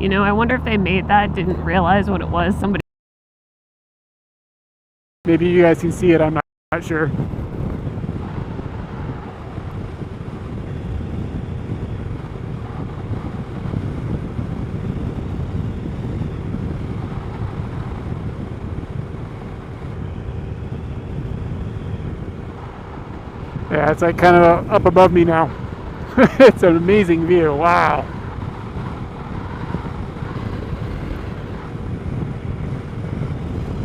You know, I wonder if they made that, didn't realize what it was. Somebody. Maybe you guys can see it, I'm not sure. Yeah, it's like kind of up above me now. It's an amazing view. Wow.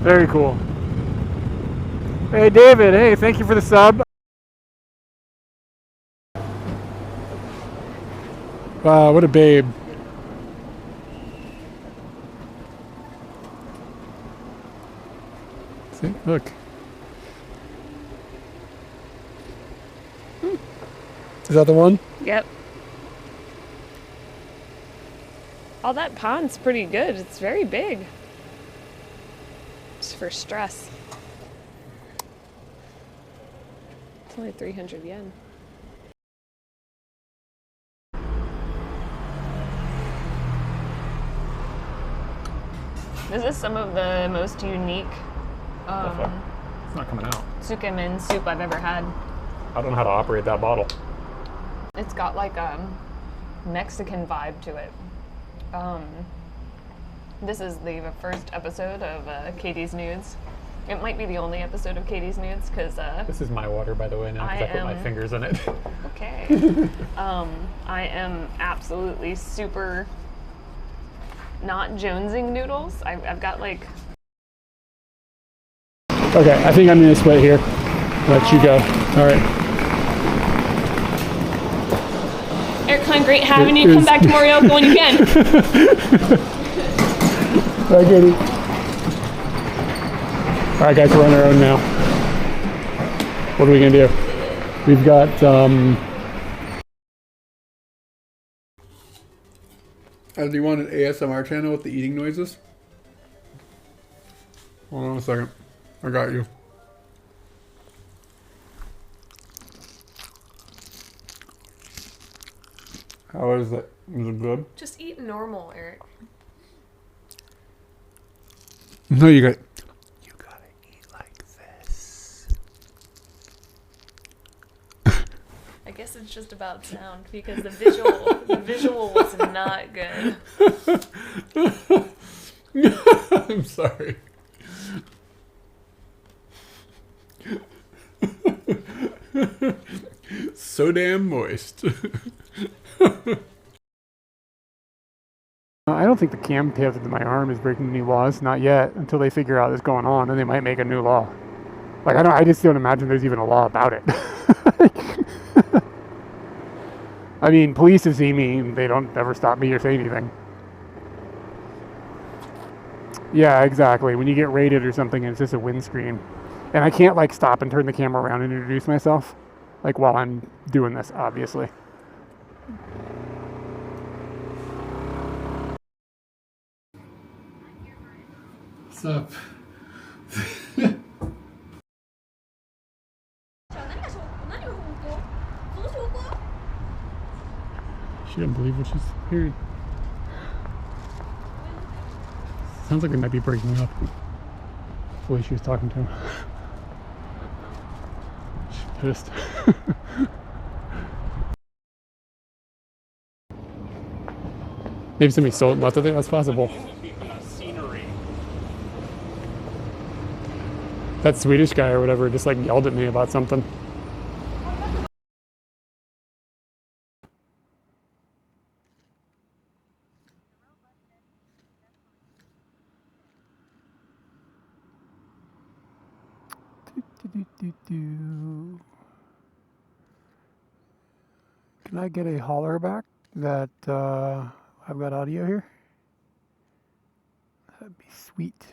Very cool. Hey, David. Hey, thank you for the sub. Wow, what a babe. See, look. Is that the one? Yep. Oh, that pond's pretty good. It's very big. Just for stress. It's only 300 yen. This is some of the most unique It's not coming out. tsukemen soup I've ever had. I don't know how to operate that bottle. It's got like a Mexican vibe to it. This is the first episode of Katie's Nudes. It might be the only episode of Katie's Nudes because This is my water, by the way, now because I put my fingers in it. Okay. I am absolutely super not jonesing noodles. I've got like. Okay, I think I'm gonna split here. Let you go. All right. Aircon, great having you. Come back to Morioka when you can. Bye, Katie. All right, guys, we're on our own now. What are we gonna do? We've got do you want an ASMR channel with the eating noises? Hold on a second. I got you. How is it? Is it good? Just eat normal, Eric. No, you gotta eat like this. I guess it's just about sound because the visual was not good. I'm sorry. So damn moist. I don't think the cam pivot to my arm is breaking any laws, not yet, until they figure out what's going on, and they might make a new law. Like, I just don't imagine there's even a law about it. I mean, police have seen me, and they don't ever stop me or say anything. Yeah, exactly. When you get raided or something, and it's just a windscreen. And I can't, like, stop and turn the camera around and introduce myself, like, while I'm doing this, obviously. What's up? She didn't believe what she's hearing. Sounds like they might be breaking up. The way she was talking to him. She's pissed. Maybe somebody stole it and left it there. That's possible. That Swedish guy or whatever just like yelled at me about something. Can I get a holler back that I've got audio here? That'd be sweet.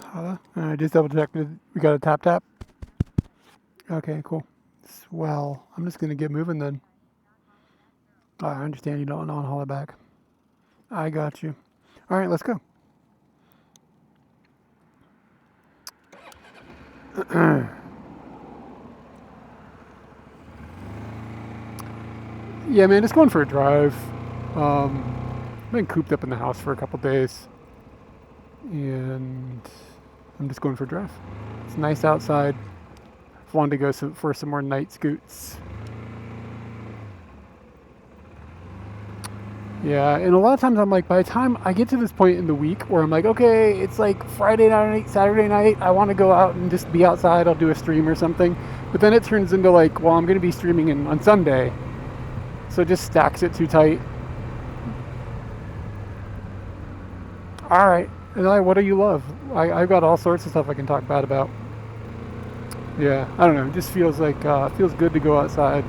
Holla. I just double checked. We got a tap tap. Okay, cool. Swell. I'm just gonna get moving then. I understand you don't want to holler back. I got you. All right, let's go. Yeah, man, just going for a drive. Been cooped up in the house for a couple days, and I'm just going for a drive. It's nice outside. Wanted to go for some more night scoots. Yeah, and a lot of times I'm like, by the time I get to this point in the week where I'm like, okay, it's like Friday night, Saturday night, I want to go out and just be outside, I'll do a stream or something. But then it turns into like, well, I'm going to be streaming on Sunday. So it just stacks it too tight. All right, and what do you love? I've got all sorts of stuff I can talk bad about. Yeah, I don't know. It just feels like feels good to go outside.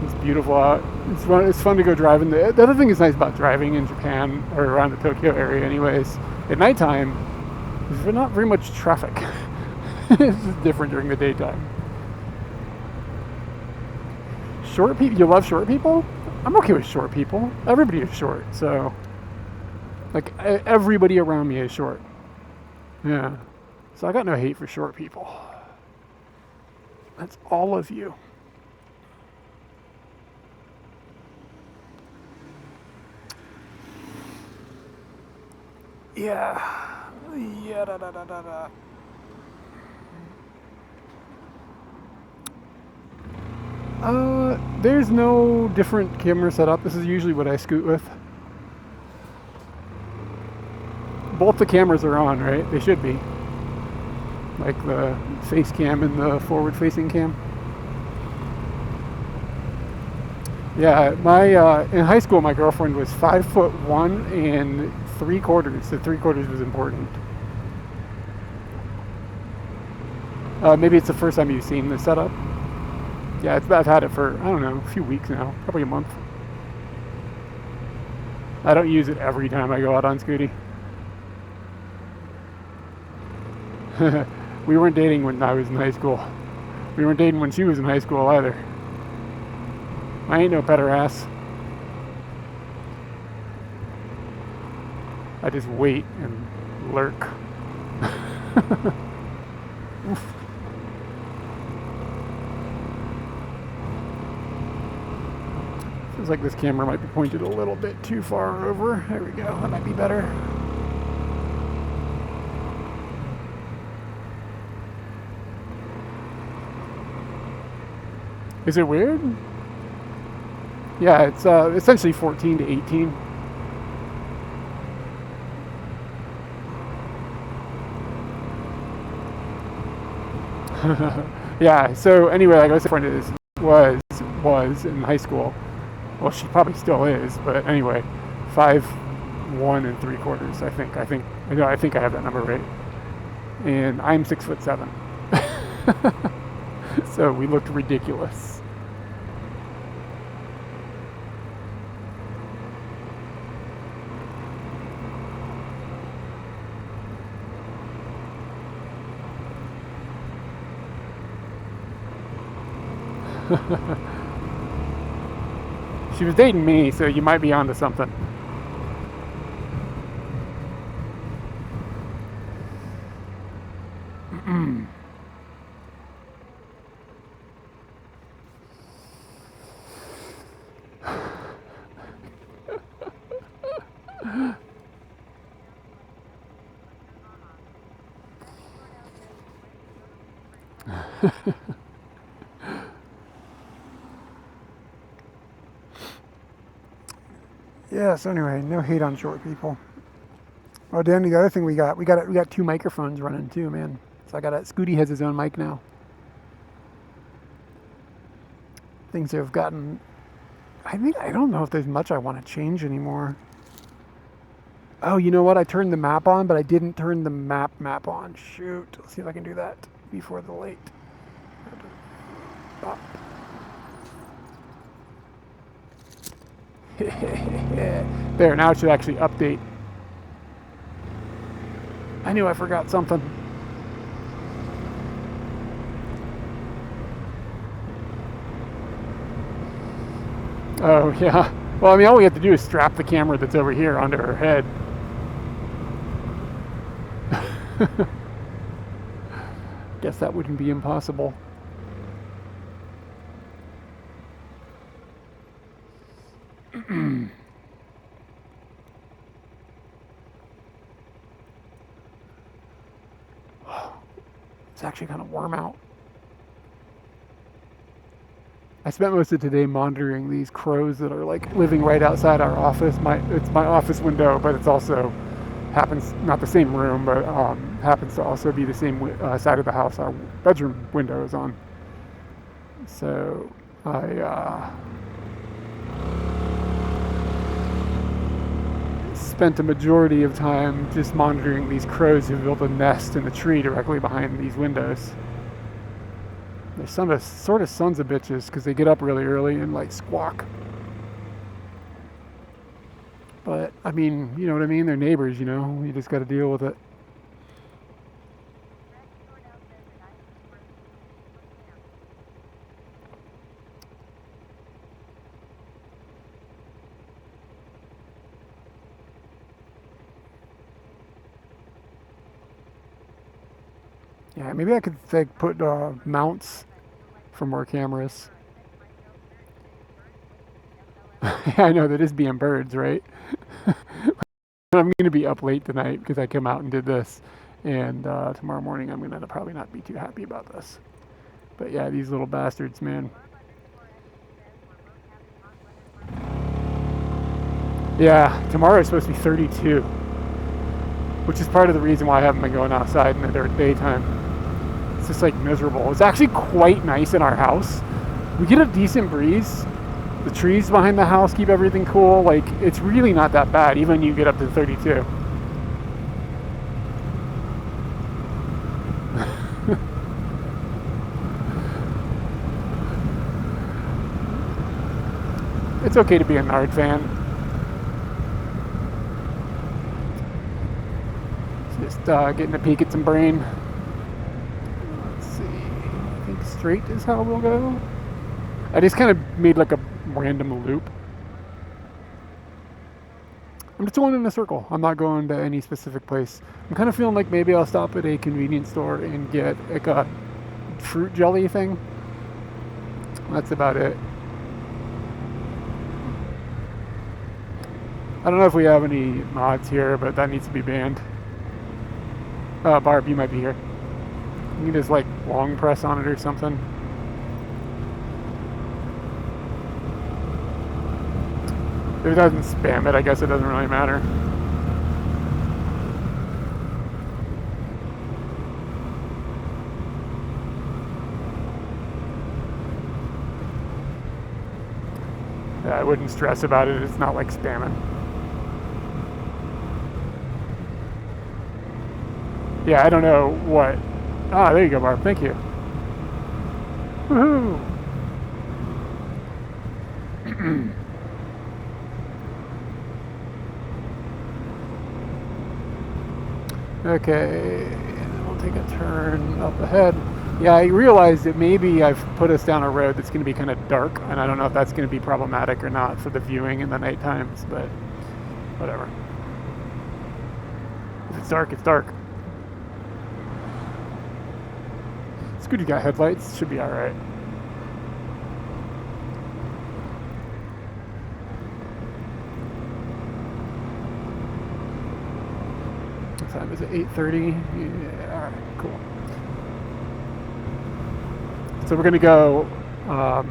It's beautiful out. It's fun to go driving. The other thing that's nice about driving in Japan or around the Tokyo area, anyways, at nighttime, there's not very much traffic. It's different during the daytime. Short people. You love short people? I'm okay with short people. Everybody is short, so like everybody around me is short. Yeah. So I got no hate for short people. That's all of you. Yeah. Yeah, da, da, da, da, da. There's no different camera setup. This is usually what I scoot with. Both the cameras are on, right? They should be. Like the face cam and the forward facing cam. Yeah, in high school my girlfriend was 5'1" and 3/4. So 3/4 was important. Maybe it's the first time you've seen the setup. Yeah, I've had it for, I don't know, a few weeks now, probably a month. I don't use it every time I go out on Scooty. We weren't dating when I was in high school. We weren't dating when she was in high school either. I ain't no better ass. I just wait and lurk. Oof. Feels like this camera might be pointed a little bit too far over. There we go. That might be better. Is it weird? Yeah, it's essentially 14 to 18. Yeah, so anyway, like I was saying, was in high school. Well, she probably still is, but anyway, 5'1" and 3/4. I think I have that number right. And I'm 6'7". So we looked ridiculous. She was dating me, so you might be onto something. Yeah, so anyway, no hate on short people. Oh, Danny, the other thing we got 2 microphones running too, man. So Scooty has his own mic now. Things have gotten, I don't know if there's much I want to change anymore. Oh, you know what? I turned the map on, but I didn't turn the map on. Shoot. Let's see if I can do that before the late. Bop. There, now it should actually update. I knew I forgot something. Oh, yeah. Well, I mean, all we have to do is strap the camera that's over here onto her head. Guess that wouldn't be impossible. It's actually kind of warm out. I spent most of today monitoring these crows that are like living right outside our office. It's my office window, but it's also happens not the same room, but happens to also be the same side of the house our bedroom window is on. So I spent a majority of time just monitoring these crows who built a nest in the tree directly behind these windows. They're sort of sons of bitches because they get up really early and like squawk. But I mean, you know what I mean? They're neighbors, you know. You just got to deal with it. Yeah, maybe I could like put mounts for more cameras. I know that is being birds, right? I'm going to be up late tonight because I came out and did this, and tomorrow morning I'm going to probably not be too happy about this. But yeah, these little bastards, man. Yeah, tomorrow is supposed to be 32, which is part of the reason why I haven't been going outside in the daytime. It's just like miserable. It's actually quite nice in our house. We get a decent breeze. The trees behind the house keep everything cool. Like, it's really not that bad, even when you get up to 32. It's okay to be a Nard fan. Just getting a peek at some brain. Let's see. I think straight is how we'll go. I just kind of made like a random loop. I'm just going in a circle. I'm not going to any specific place. I'm kind of feeling like maybe I'll stop at a convenience store and get like a fruit jelly thing. That's about it. I don't know if we have any mods here, but that needs to be banned. Barb, you might be here. You can just like long press on it or something. If it doesn't spam it, I guess it doesn't really matter. Yeah, I wouldn't stress about it. It's not like spamming. Yeah, I don't know what. Ah, there you go, Barb. Thank you. Woohoo! Okay, we'll take a turn up ahead. Yeah, I realized that maybe I've put us down a road that's going to be kind of dark, and I don't know if that's going to be problematic or not for the viewing in the night times, but whatever. If it's dark, it's dark. It's good you got headlights. Should be alright. What time is it? 8:30? Yeah, alright, cool. So we're going to go, I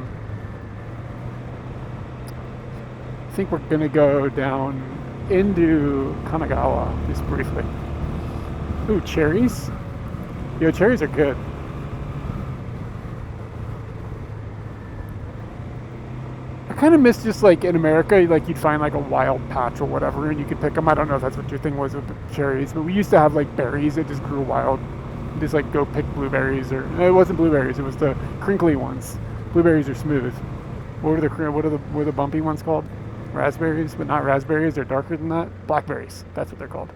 think we're going to go down into Kanagawa just briefly. Ooh, cherries? Yo, cherries are good. I kind of miss just like in America, like you'd find like a wild patch or whatever and you could pick them. I don't know if that's what your thing was with the cherries, but we used to have like berries that just grew wild. Just like go pick blueberries, or no, it wasn't blueberries, it was the crinkly ones. Blueberries are smooth. What are the bumpy ones called? Raspberries, but not raspberries. They're darker than that. Blackberries. That's what they're called.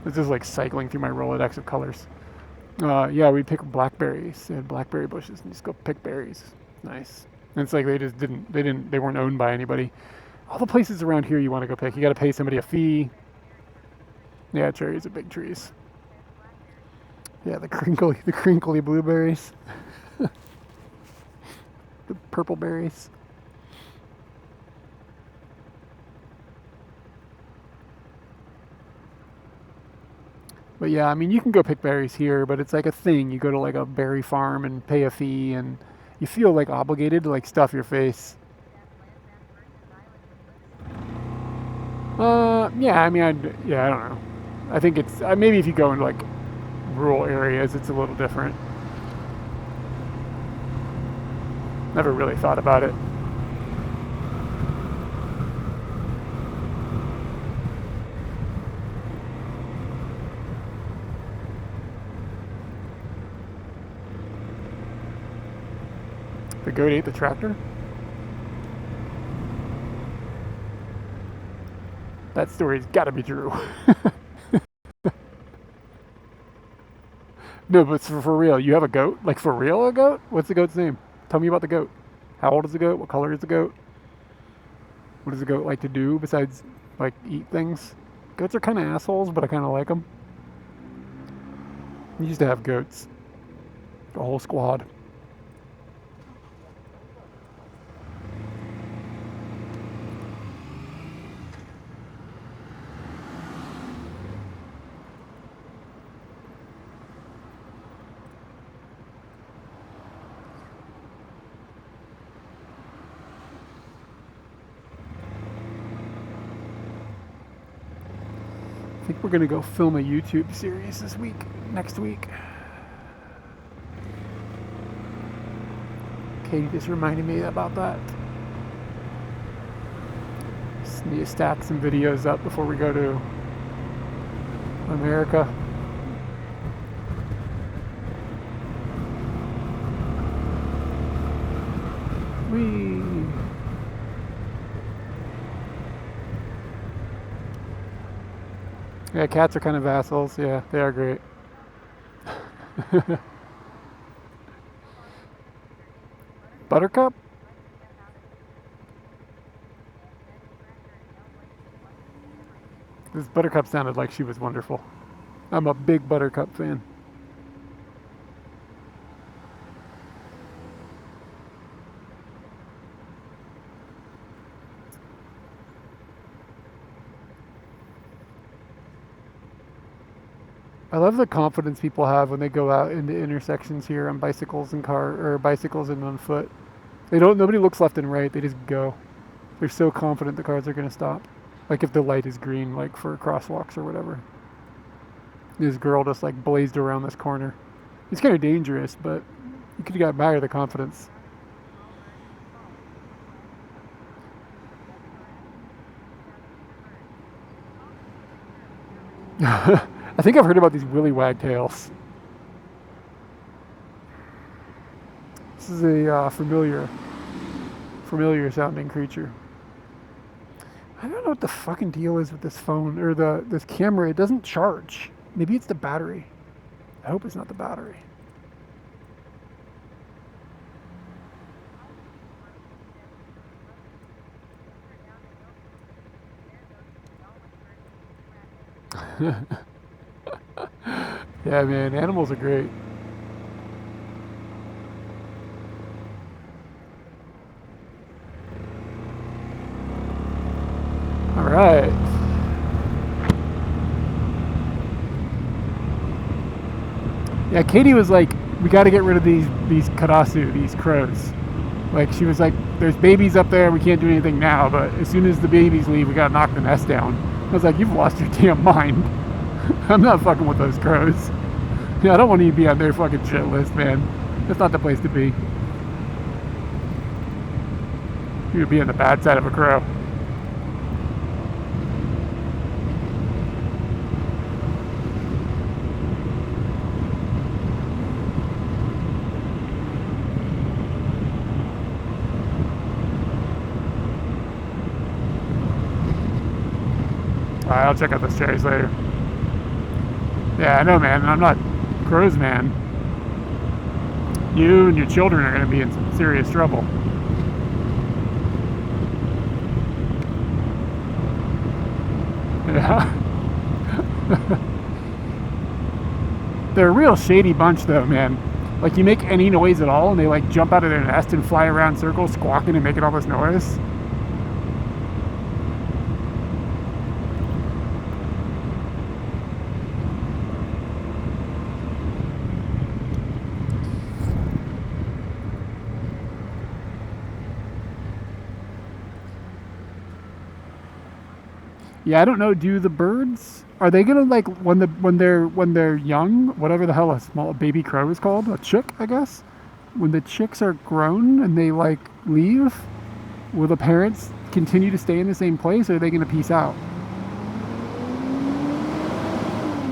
It's just like cycling through my Rolodex of colors. Yeah, we pick blackberries. They had blackberry bushes and just go pick berries. Nice. And it's like they weren't owned by anybody. All the places around here you want to go pick, you got to pay somebody a fee. Yeah, cherries are big trees. Yeah, the crinkly blueberries. The purple berries. But yeah, I mean, you can go pick berries here, but it's like a thing. You go to like a berry farm and pay a fee, and you feel like obligated to like stuff your face. Yeah, I mean, yeah, I don't know. I think it's maybe if you go into like rural areas, it's a little different. Never really thought about it. The goat ate the tractor? That story's gotta be true. No, but for real, you have a goat? Like for real, a goat? What's the goat's name? Tell me about the goat. How old is the goat? What color is the goat? What does the goat like to do besides like eat things? Goats are kind of assholes, but I kind of like them. We used to have goats, a whole squad. I think we're gonna go film a YouTube series next week. Katie just reminded me about that. Just need to stack some videos up before we go to America. Whee! Yeah, cats are kind of assholes. Yeah, they are great. Buttercup? This Buttercup sounded like she was wonderful. I'm a big Buttercup fan. I love the confidence people have when they go out into intersections here on bicycles and bicycles and on foot. Nobody looks left and right. They just go. They're so confident the cars are going to stop. Like if the light is green, like for crosswalks or whatever. This girl just like blazed around this corner. It's kind of dangerous, but you could admire the confidence. I think I've heard about these willy wagtails. This is a familiar sounding creature. I don't know what the fucking deal is with this phone or this camera. It doesn't charge. Maybe it's the battery. I hope it's not the battery. Yeah, man, animals are great. All right. Yeah, Katie was like, we got to get rid of these karasu, these crows. Like she was like, there's babies up there, we can't do anything now, but as soon as the babies leave, we got to knock the nest down. I was like, you've lost your damn mind. I'm not fucking with those crows. Yeah, I don't want to be on their fucking shit list, man. That's not the place to be. You'd be on the bad side of a crow. Alright, I'll check out those cherries later. Yeah, I know, man. I'm not crows, man. You and your children are going to be in some serious trouble. Yeah. They're a real shady bunch though, man. Like, you make any noise at all and they like jump out of their nest and fly around circles squawking and making all this noise. Yeah, I don't know. Do the birds, are they gonna like when they're young, whatever the hell a small baby crow is called, a chick, I guess. When the chicks are grown and they like leave, will the parents continue to stay in the same place, or are they gonna peace out?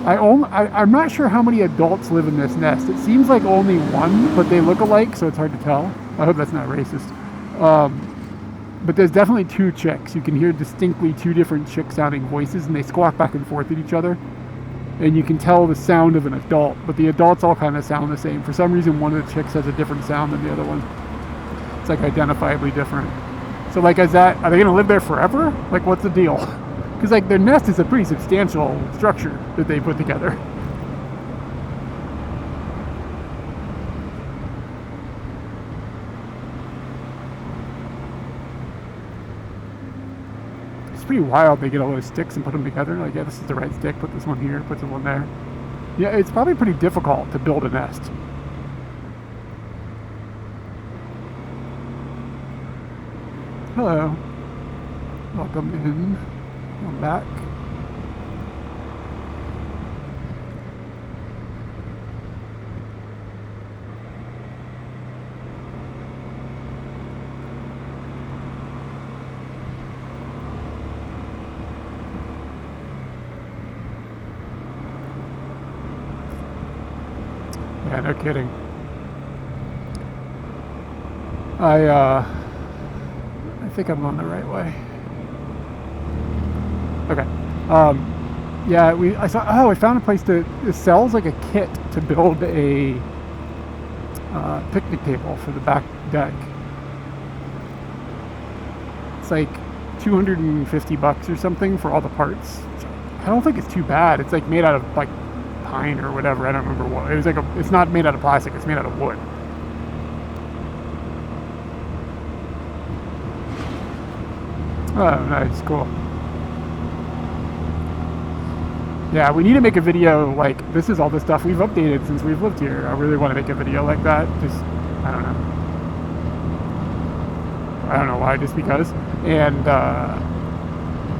I'm not sure how many adults live in this nest. It seems like only one, but they look alike, so it's hard to tell. I hope that's not racist. But there's definitely two chicks. You can hear distinctly two different chick-sounding voices, and they squawk back and forth at each other. And you can tell the sound of an adult, but the adults all kind of sound the same. For some reason, one of the chicks has a different sound than the other one. It's like identifiably different. So like, are they going to live there forever? Like, what's the deal? Because like their nest is a pretty substantial structure that they put together. It's pretty wild. They get all those sticks and put them together. Like, yeah, this is the right stick. Put this one here. Put this one there. Yeah, it's probably pretty difficult to build a nest. Hello. Welcome in. Welcome back. Yeah, no kidding. I think I'm on the right way. Okay. Yeah, I found a place it sells like a kit to build a picnic table for the back deck. It's like $250 or something for all the parts. I don't think it's too bad. It's like made out of like pine or whatever. I don't remember what. It was like it's not made out of plastic. It's made out of wood. Oh, nice, cool. Yeah, we need to make a video like this is all the stuff we've updated since we've lived here. I really want to make a video like that. Just, I don't know why, just because. And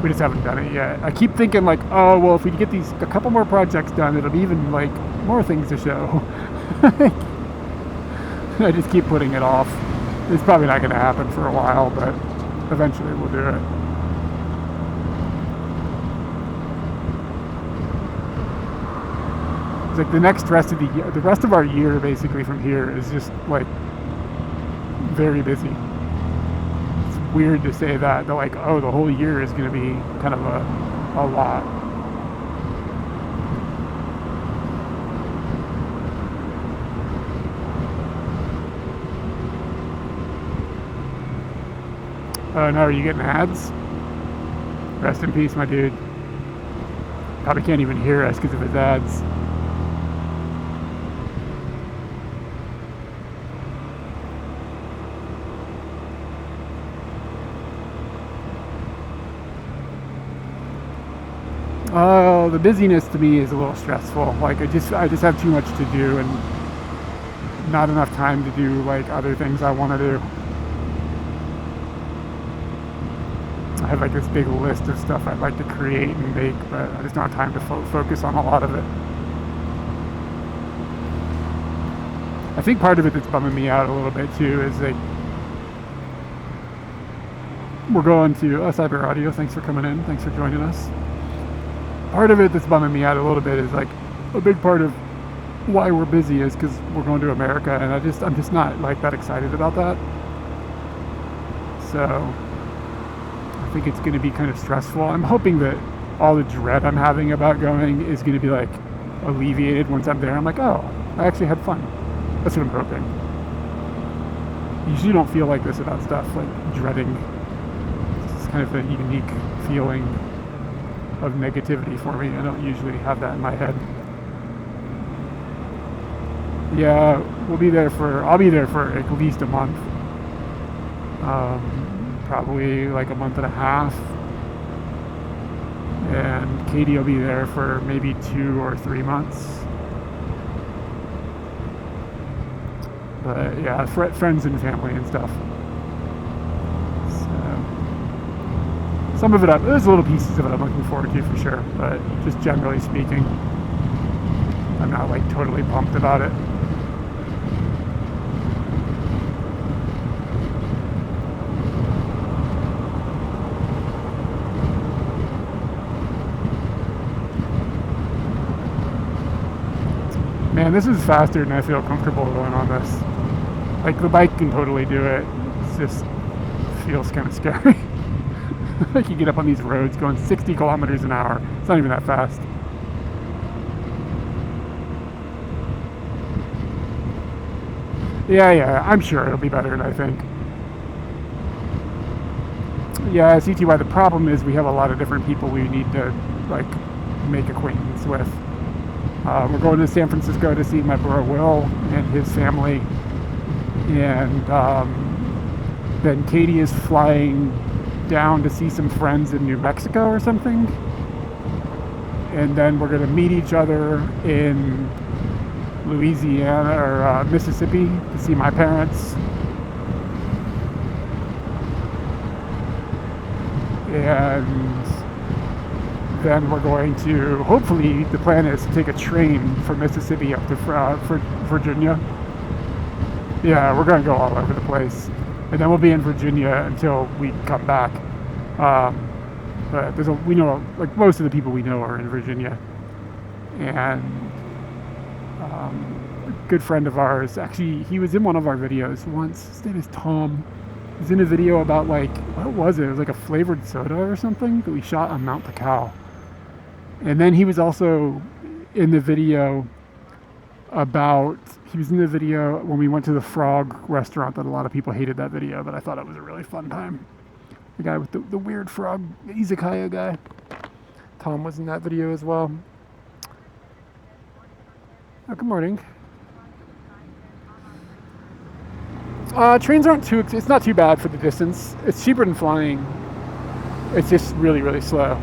we just haven't done it yet. I keep thinking like, oh, well, if we get a couple more projects done, it'll be even like more things to show. I just keep putting it off. It's probably not going to happen for a while, but eventually we'll do it. It's like the rest of our year basically from here is just like very busy. It's weird to say that. They're like, oh, the whole year is going to be kind of a lot. Oh no, are you getting ads? Rest in peace, my dude. Probably can't even hear us because of his ads. Oh, the busyness to me is a little stressful. Like I just have too much to do and not enough time to do like other things I want to do. I have like this big list of stuff I'd like to create and make, but I just don't have time to focus on a lot of it. I think part of it that's bumming me out a little bit too is like we're going to Cyber Audio. Thanks for coming in. Thanks for joining us. Part of it that's bumming me out a little bit is like a big part of why we're busy is because we're going to America, and I'm just not like that excited about that. So I think it's going to be kind of stressful. I'm hoping that all the dread I'm having about going is going to be like alleviated once I'm there. I'm like, oh, I actually had fun. That's what I'm hoping. Usually don't feel like this about stuff, like dreading. It's kind of a unique feeling of negativity for me. I don't usually have that in my head. Yeah, I'll be there for at least a month. Probably like a month and a half. And Katie will be there for maybe 2 or 3 months. But yeah, friends and family and stuff. So some of it, there's little pieces of it I'm looking forward to for sure. But just generally speaking, I'm not like totally pumped about it. Man, this is faster than I feel comfortable going on this. Like, the bike can totally do it. It just feels kind of scary. Like, you get up on these roads going 60 kilometers an hour. It's not even that fast. Yeah, I'm sure it'll be better than I think. Yeah, CTY, the problem is we have a lot of different people we need to, like, make acquaintance with. We're going to San Francisco to see my bro Will and his family. And then Katie is flying down to see some friends in New Mexico or something. And then we're going to meet each other in Louisiana or Mississippi to see my parents. And then we're going to, hopefully, the plan is to take a train from Mississippi up to Virginia. Yeah, we're going to go all over the place. And then we'll be in Virginia until we come back. But we know, like, most of the people we know are in Virginia. And a good friend of ours, actually, he was in one of our videos once. His name is Tom. He was in a video about, like, what was it? It was like a flavored soda or something that we shot on Mount Pacao. And then he was also in the video when we went to the Frog restaurant that a lot of people hated that video, but I thought it was a really fun time. The guy with the weird frog, izakaya guy. Tom was in that video as well. Oh, good morning. Trains aren't it's not too bad for the distance. It's cheaper than flying. It's just really, really slow.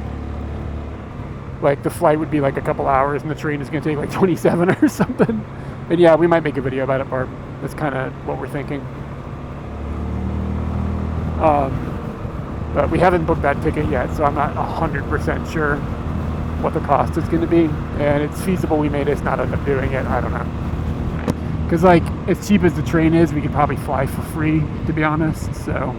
Like, the flight would be like a couple hours and the train is going to take like 27 or something. And yeah, we might make a video about it, Barb. That's kind of what we're thinking. But we haven't booked that ticket yet, so I'm not 100% sure what the cost is going to be. And it's feasible we may just not end up doing it. I don't know. Because, like, as cheap as the train is, we could probably fly for free, to be honest. So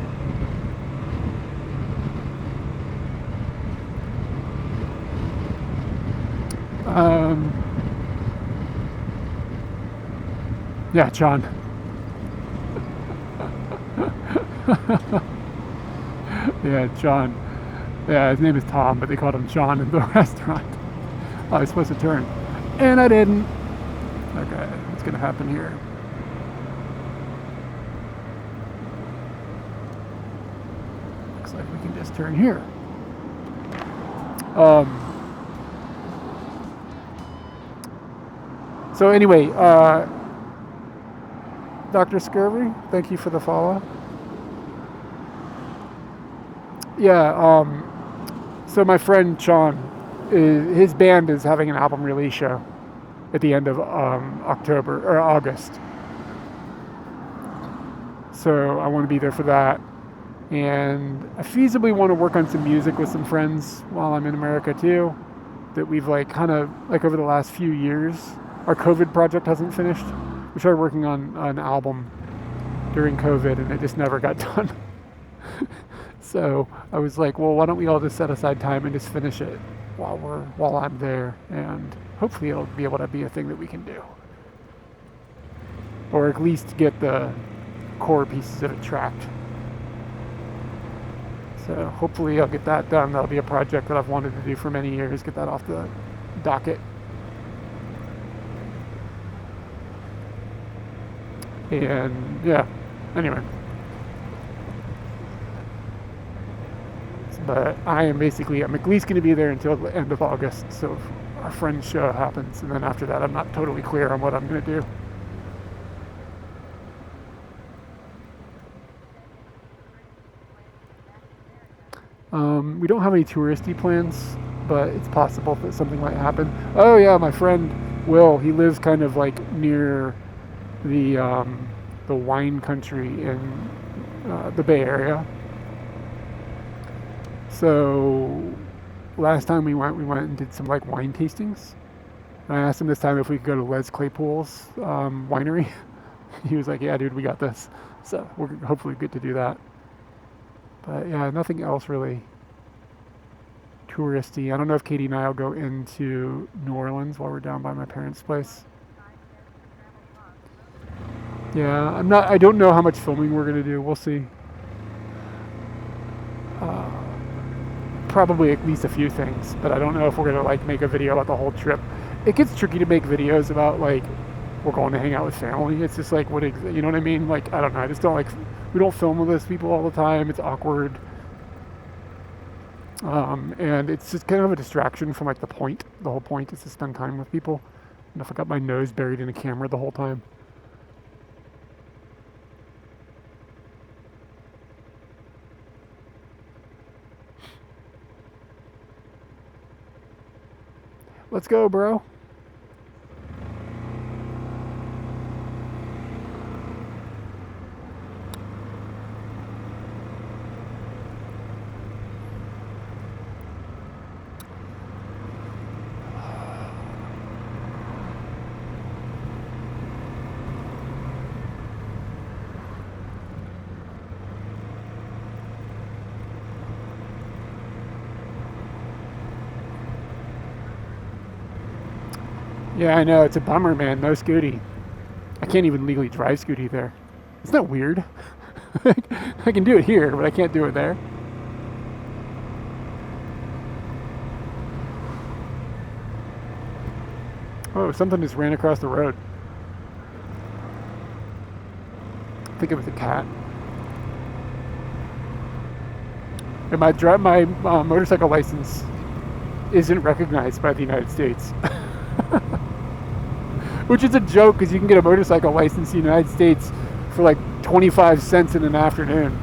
yeah, John. Yeah, John. Yeah, his name is Tom, but they called him John in the restaurant. I was supposed to turn, and I didn't. Okay, what's gonna happen here? Looks like we can just turn here. So anyway, Dr. Scurvy, thank you for the follow. Yeah, so my friend Sean, his band is having an album release show at the end of October or August. So I want to be there for that. And I feasibly want to work on some music with some friends while I'm in America too, that we've like kind of like over the last few years. Our COVID project hasn't finished. We started working on an album during COVID and it just never got done. So I was like, well, why don't we all just set aside time and just finish it while I'm there, and hopefully it'll be able to be a thing that we can do. Or at least get the core pieces of it tracked. So hopefully I'll get that done. That'll be a project that I've wanted to do for many years, get that off the docket. And yeah, anyway. But I'm at least going to be there until the end of August, so our friend's show happens, and then after that I'm not totally clear on what I'm going to do. We don't have any touristy plans, but it's possible that something might happen. Oh yeah, my friend Will, he lives kind of like near the wine country in the Bay Area. So last time we went and did some like wine tastings. And I asked him this time if we could go to Les Claypool's winery. He was like, "Yeah, dude, we got this." So we're hopefully good to do that. But yeah, nothing else really touristy. I don't know if Katie and I will go into New Orleans while we're down by my parents' place. Yeah, I'm not. I don't know how much filming we're gonna do. We'll see. Uh, Probably at least a few things, but I don't know if we're gonna like make a video about the whole trip. It gets tricky to make videos about like we're going to hang out with family. It's just like you know what I mean? Like I don't know. I just don't like. We don't film with those people all the time. It's awkward. And it's just kind of a distraction from like the point. The whole point is to spend time with people. And if I got my nose buried in a camera the whole time. Let's go, bro. Yeah, I know. It's a bummer, man. No Scooty. I can't even legally drive Scooty there. Isn't that weird? I can do it here, but I can't do it there. Oh, something just ran across the road. I think it was a cat. And my motorcycle license isn't recognized by the United States. Which is a joke because you can get a motorcycle license in the United States for like 25 cents in an afternoon.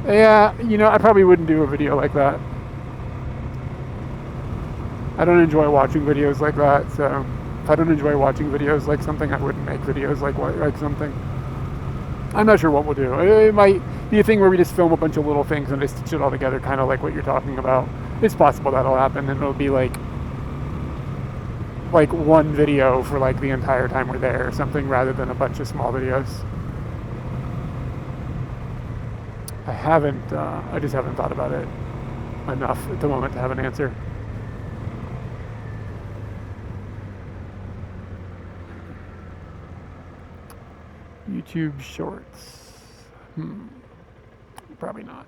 Yeah, you know, I probably wouldn't do a video like that. I don't enjoy watching videos like that, so if I don't enjoy watching videos like something, I wouldn't make videos like something. I'm not sure what we'll do. It might be a thing where we just film a bunch of little things and just stitch it all together, kind of like what you're talking about. It's possible that'll happen, and it'll be like one video for like the entire time we're there or something, rather than a bunch of small videos. I just haven't thought about it enough at the moment to have an answer. YouTube Shorts. Probably not.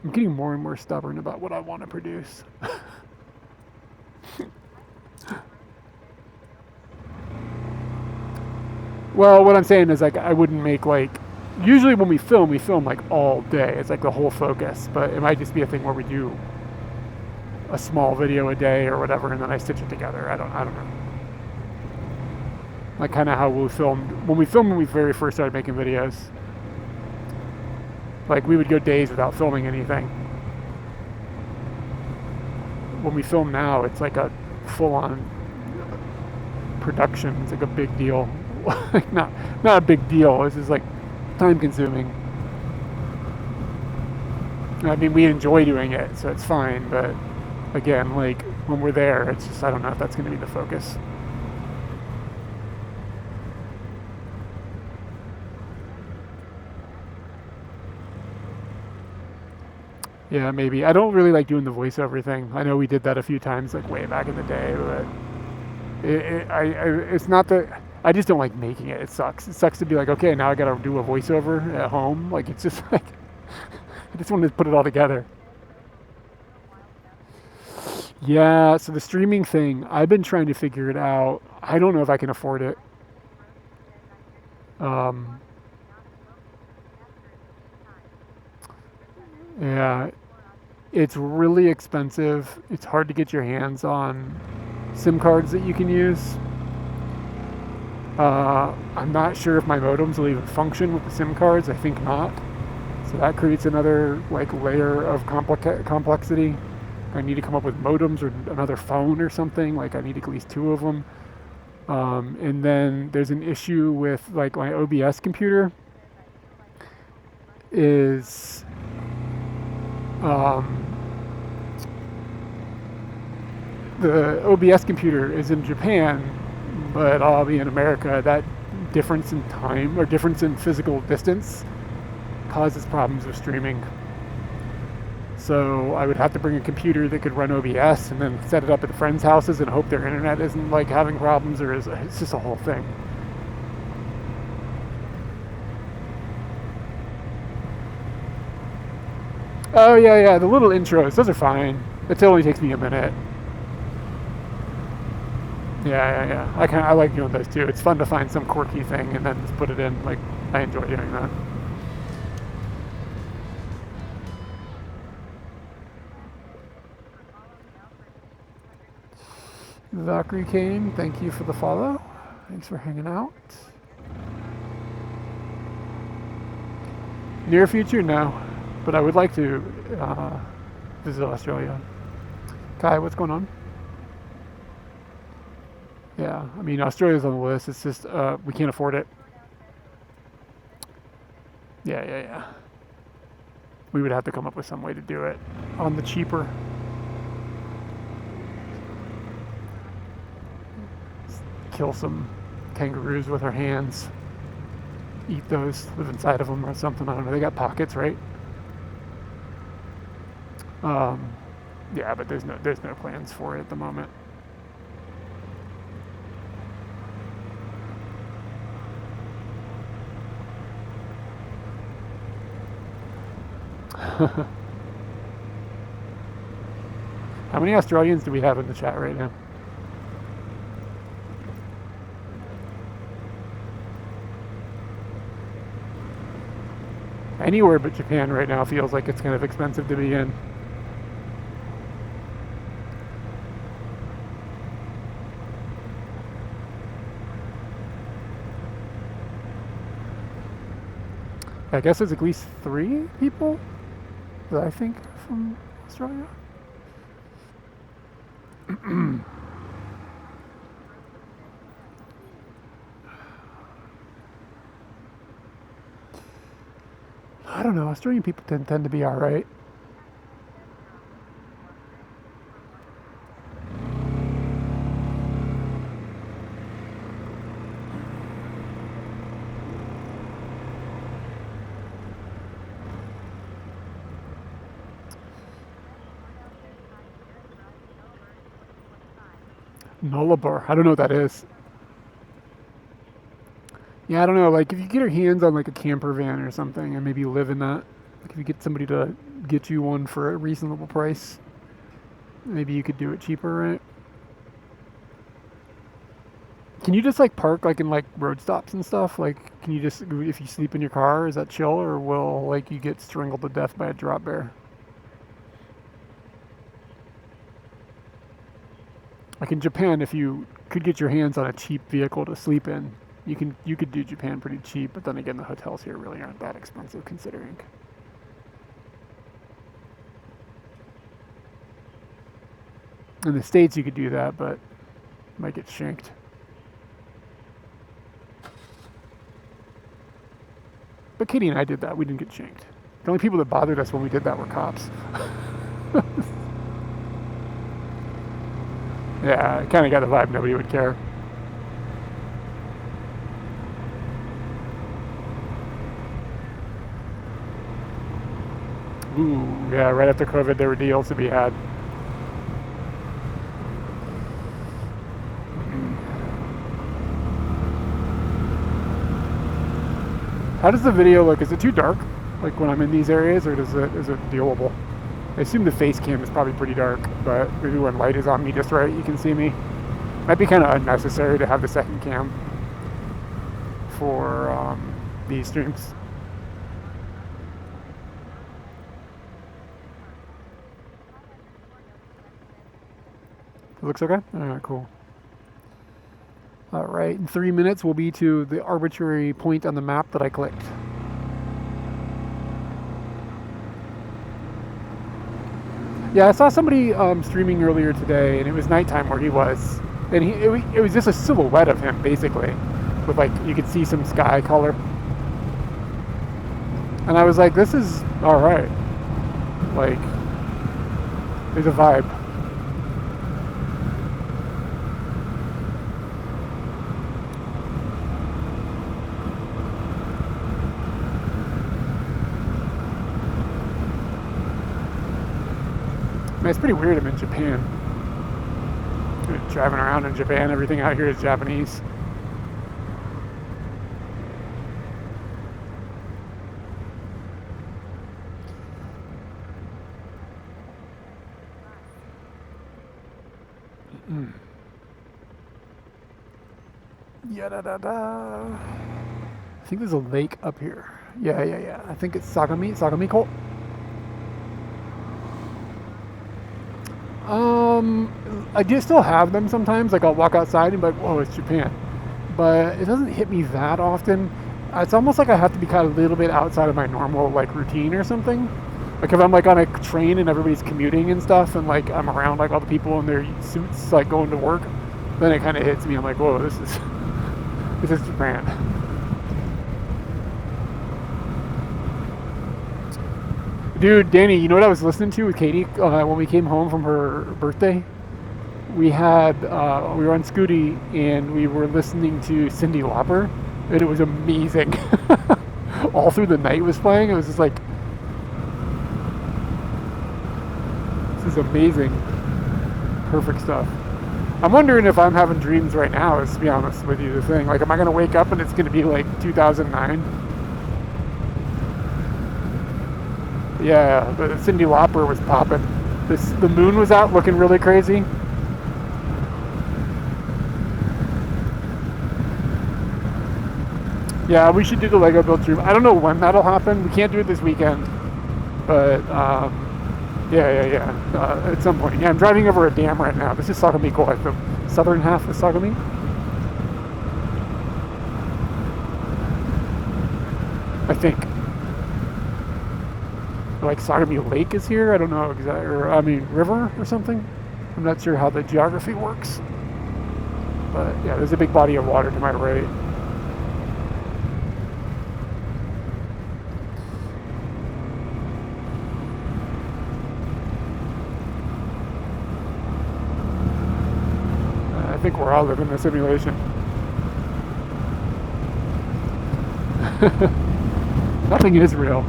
I'm getting more and more stubborn about what I want to produce. Well, what I'm saying is like I wouldn't make like usually when we film like all day. It's like the whole focus, but it might just be a thing where we do a small video a day or whatever, and then I stitch it together. I don't know. Like kind of how we filmed when we very first started making videos. Like we would go days without filming anything. When we film now, it's like a full-on production. It's like a big deal. Like not a big deal. It's just like time-consuming. I mean, we enjoy doing it, so it's fine. But again, like when we're there, it's just I don't know if that's going to be the focus. Yeah, maybe. I don't really like doing the voiceover thing. I know we did that a few times, like way back in the day, but it's not that I just don't like making it. It sucks. It sucks to be like, okay, now I got to do a voiceover at home. Like it's just like I just wanted to put it all together. Yeah, so the streaming thing, I've been trying to figure it out. I don't know if I can afford it. Um, yeah, It's really expensive. It's hard to get your hands on SIM cards that you can use. I'm not sure if my modems will even function with the SIM cards. I think not. So that creates another like layer of complexity. I need to come up with modems or another phone or something. Like I need at least 2 of them. And then there's an issue with like my OBS computer is the OBS computer is in Japan, but I'll be in America. That difference in time or difference in physical distance causes problems with streaming. So I would have to bring a computer that could run OBS and then set it up at friends' houses and hope their internet isn't like having problems, or it's just a whole thing. Oh yeah, the little intros, those are fine. It only takes me a minute. Yeah. I like doing those too. It's fun to find some quirky thing and then just put it in. Like I enjoy doing that. Zachary Kane, thank you for the follow. Thanks for hanging out. Near future, no, but I would like to visit Australia. Kai, what's going on? Yeah, I mean, Australia's on the list. It's just we can't afford it. Yeah. We would have to come up with some way to do it on the cheaper. Kill some kangaroos with our hands. Eat those, live inside of them or something. I don't know. They got pockets, right? Yeah, but there's no plans for it at the moment. How many Australians do we have in the chat right now? Anywhere but Japan right now feels like it's kind of expensive to be in. I guess there's at least 3 people that I think are from Australia. I don't know. Australian people tend to be all right. Nullarbor. I don't know what that is. Yeah, I don't know. Like, if you get your hands on like a camper van or something, and maybe you live in that, like if you get somebody to get you one for a reasonable price, maybe you could do it cheaper, right? Can you just like park like in like road stops and stuff? Like, can you just, if you sleep in your car, is that chill, or will like you get strangled to death by a drop bear? Like in Japan, if you could get your hands on a cheap vehicle to sleep in, you could do Japan pretty cheap, but then again, the hotels here really aren't that expensive considering. In the States, you could do that, but you might get shanked. But Katie and I did that. We didn't get shanked. The only people that bothered us when we did that were cops. Yeah, I kind of got the vibe nobody would care. Ooh, yeah, right after COVID, there were deals to be had. How does the video look? Is it too dark, like when I'm in these areas, or is it dealable? I assume the face cam is probably pretty dark, but maybe when light is on me just right, you can see me. Might be kind of unnecessary to have the second cam for these streams. looks okay? Alright, cool. Alright, in 3 minutes we'll be to the arbitrary point on the map that I clicked. Yeah, I saw somebody streaming earlier today, and it was nighttime where he was. And it was just a silhouette of him, basically. With, like, you could see some sky color. And I was like, this is alright. Like, there's a vibe. Man, it's pretty weird I'm in Japan. Driving around in Japan, everything out here is Japanese. Da. I think there's a lake up here. Yeah. I think it's Sagamiko. I do still have them sometimes. Like I'll walk outside and be like, whoa, it's Japan. But it doesn't hit me that often. It's almost like I have to be kind of a little bit outside of my normal like routine or something. Like if I'm like on a train and everybody's commuting and stuff, and like I'm around like all the people in their suits like going to work, then it kind of hits me. I'm like, whoa, this is Japan. Dude, Danny, you know what I was listening to with Katie when we came home from her birthday? We were on Scooty and we were listening to Cyndi Lauper, and it was amazing. All through the night was playing. It was just like, this is amazing. Perfect stuff. I'm wondering if I'm having dreams right now, to be honest with you, the thing. Like, am I going to wake up and it's going to be like 2009? Yeah, but Cyndi Lauper was popping. The moon was out looking really crazy. Yeah, we should do the Lego build stream. I don't know when that'll happen. We can't do it this weekend. But, yeah. At some point. Yeah, I'm driving over a dam right now. This is Sagamiko, like the southern half of Sagami. I think. Like Sagami Lake is here. I don't know exactly. Or, I mean, river or something. I'm not sure how the geography works. But, yeah, there's a big body of water to my right. I think we're all living in a simulation. Nothing is real.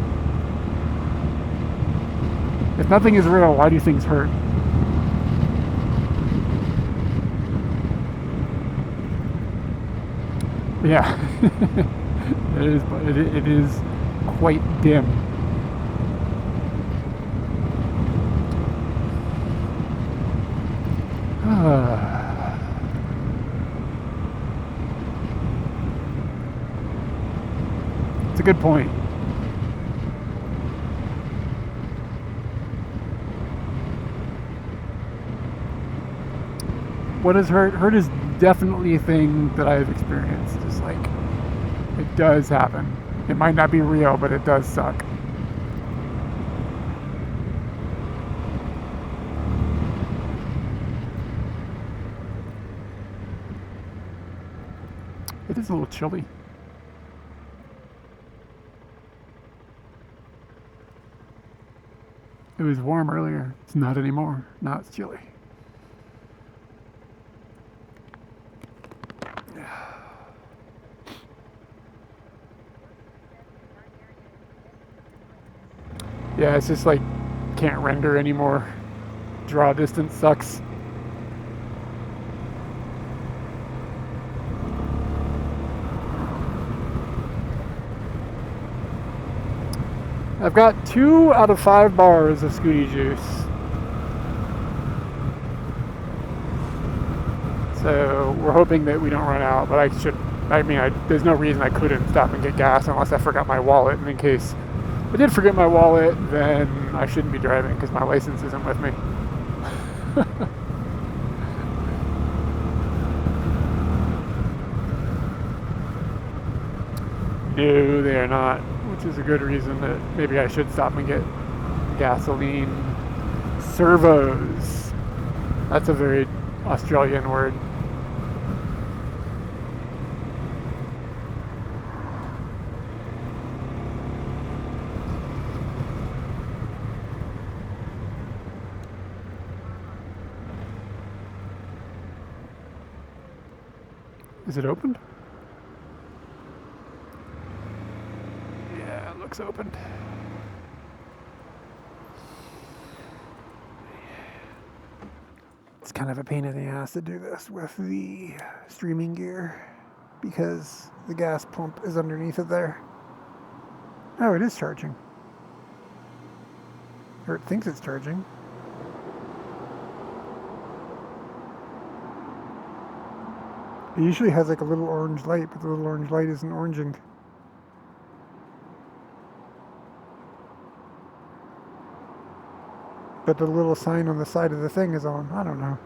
If nothing is real, why do things hurt? Yeah. It is quite dim. It's a good point. What is hurt? Hurt is definitely a thing that I've experienced. Just like, it does happen. It might not be real, but it does suck. It is a little chilly. It was warm earlier. It's not anymore. Now it's chilly. Yeah, it's just like, can't render anymore. Draw distance sucks. I've got 2 out of 5 bars of Scooty juice. So we're hoping that we don't run out, but there's no reason I couldn't stop and get gas unless I forgot my wallet. And in case I did forget my wallet, then I shouldn't be driving because my license isn't with me. No, they are not, which is a good reason that maybe I should stop and get gasoline. Servos. That's a very Australian word. Is it opened? Yeah, it looks opened. It's kind of a pain in the ass to do this with the streaming gear because the gas pump is underneath it there. Oh, it is charging. Or it thinks it's charging. It usually has like a little orange light, but the little orange light isn't oranging. But the little sign on the side of the thing is on. I don't know.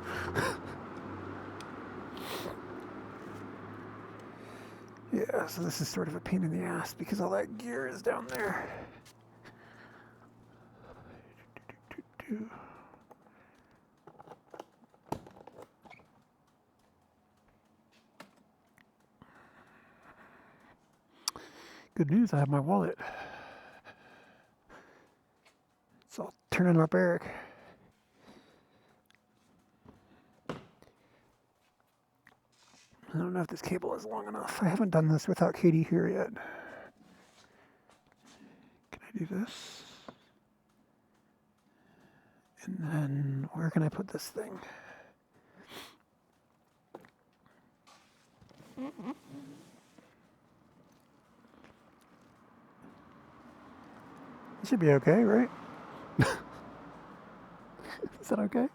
Yeah, so this is sort of a pain in the ass because all that gear is down there. Good news, I have my wallet. So I'll turn it up, Eric. I don't know if this cable is long enough. I haven't done this without Katie here yet. Can I do this? And then where can I put this thing? It should be okay, right? Is that okay?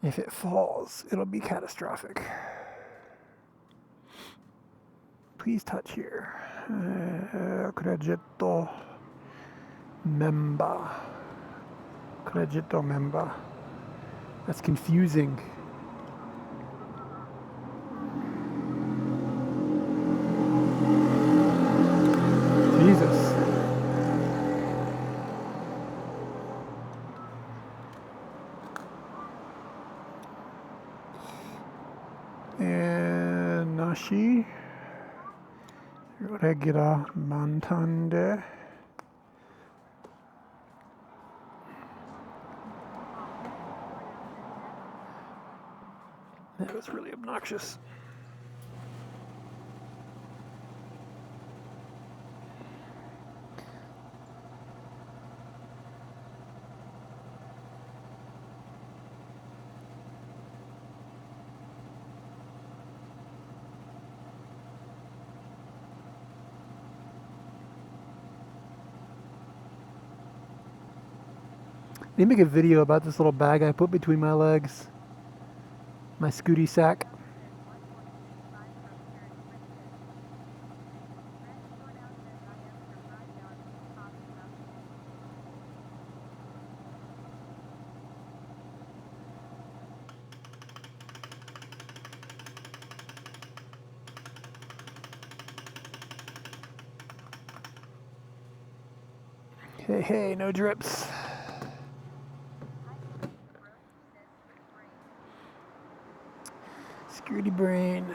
If it falls, it'll be catastrophic. Please touch here. Credito member. Credito member. That's confusing. Jesus. And Nashi. Regular Mantande. That was really obnoxious. They make a video about this little bag I put between my legs. My scooty sack. Hey, hey, no drips. Security brain.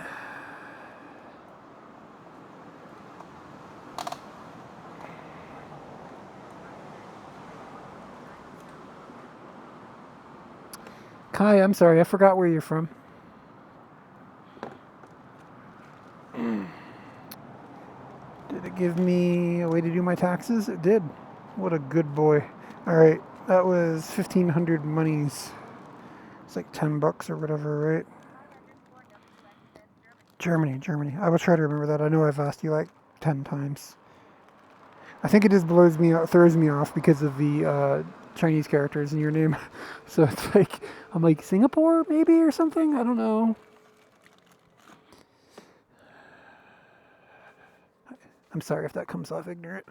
Kai, I'm sorry, I forgot where you're from. Did it give me a way to do my taxes? It did. What a good boy. Alright, that was 1,500 monies. It's like $10 or whatever, right? Germany. I will try to remember that. I know I've asked you like 10 times. I think it just throws me off because of the Chinese characters in your name. So it's like, I'm like, Singapore maybe or something? I don't know. I'm sorry if that comes off ignorant.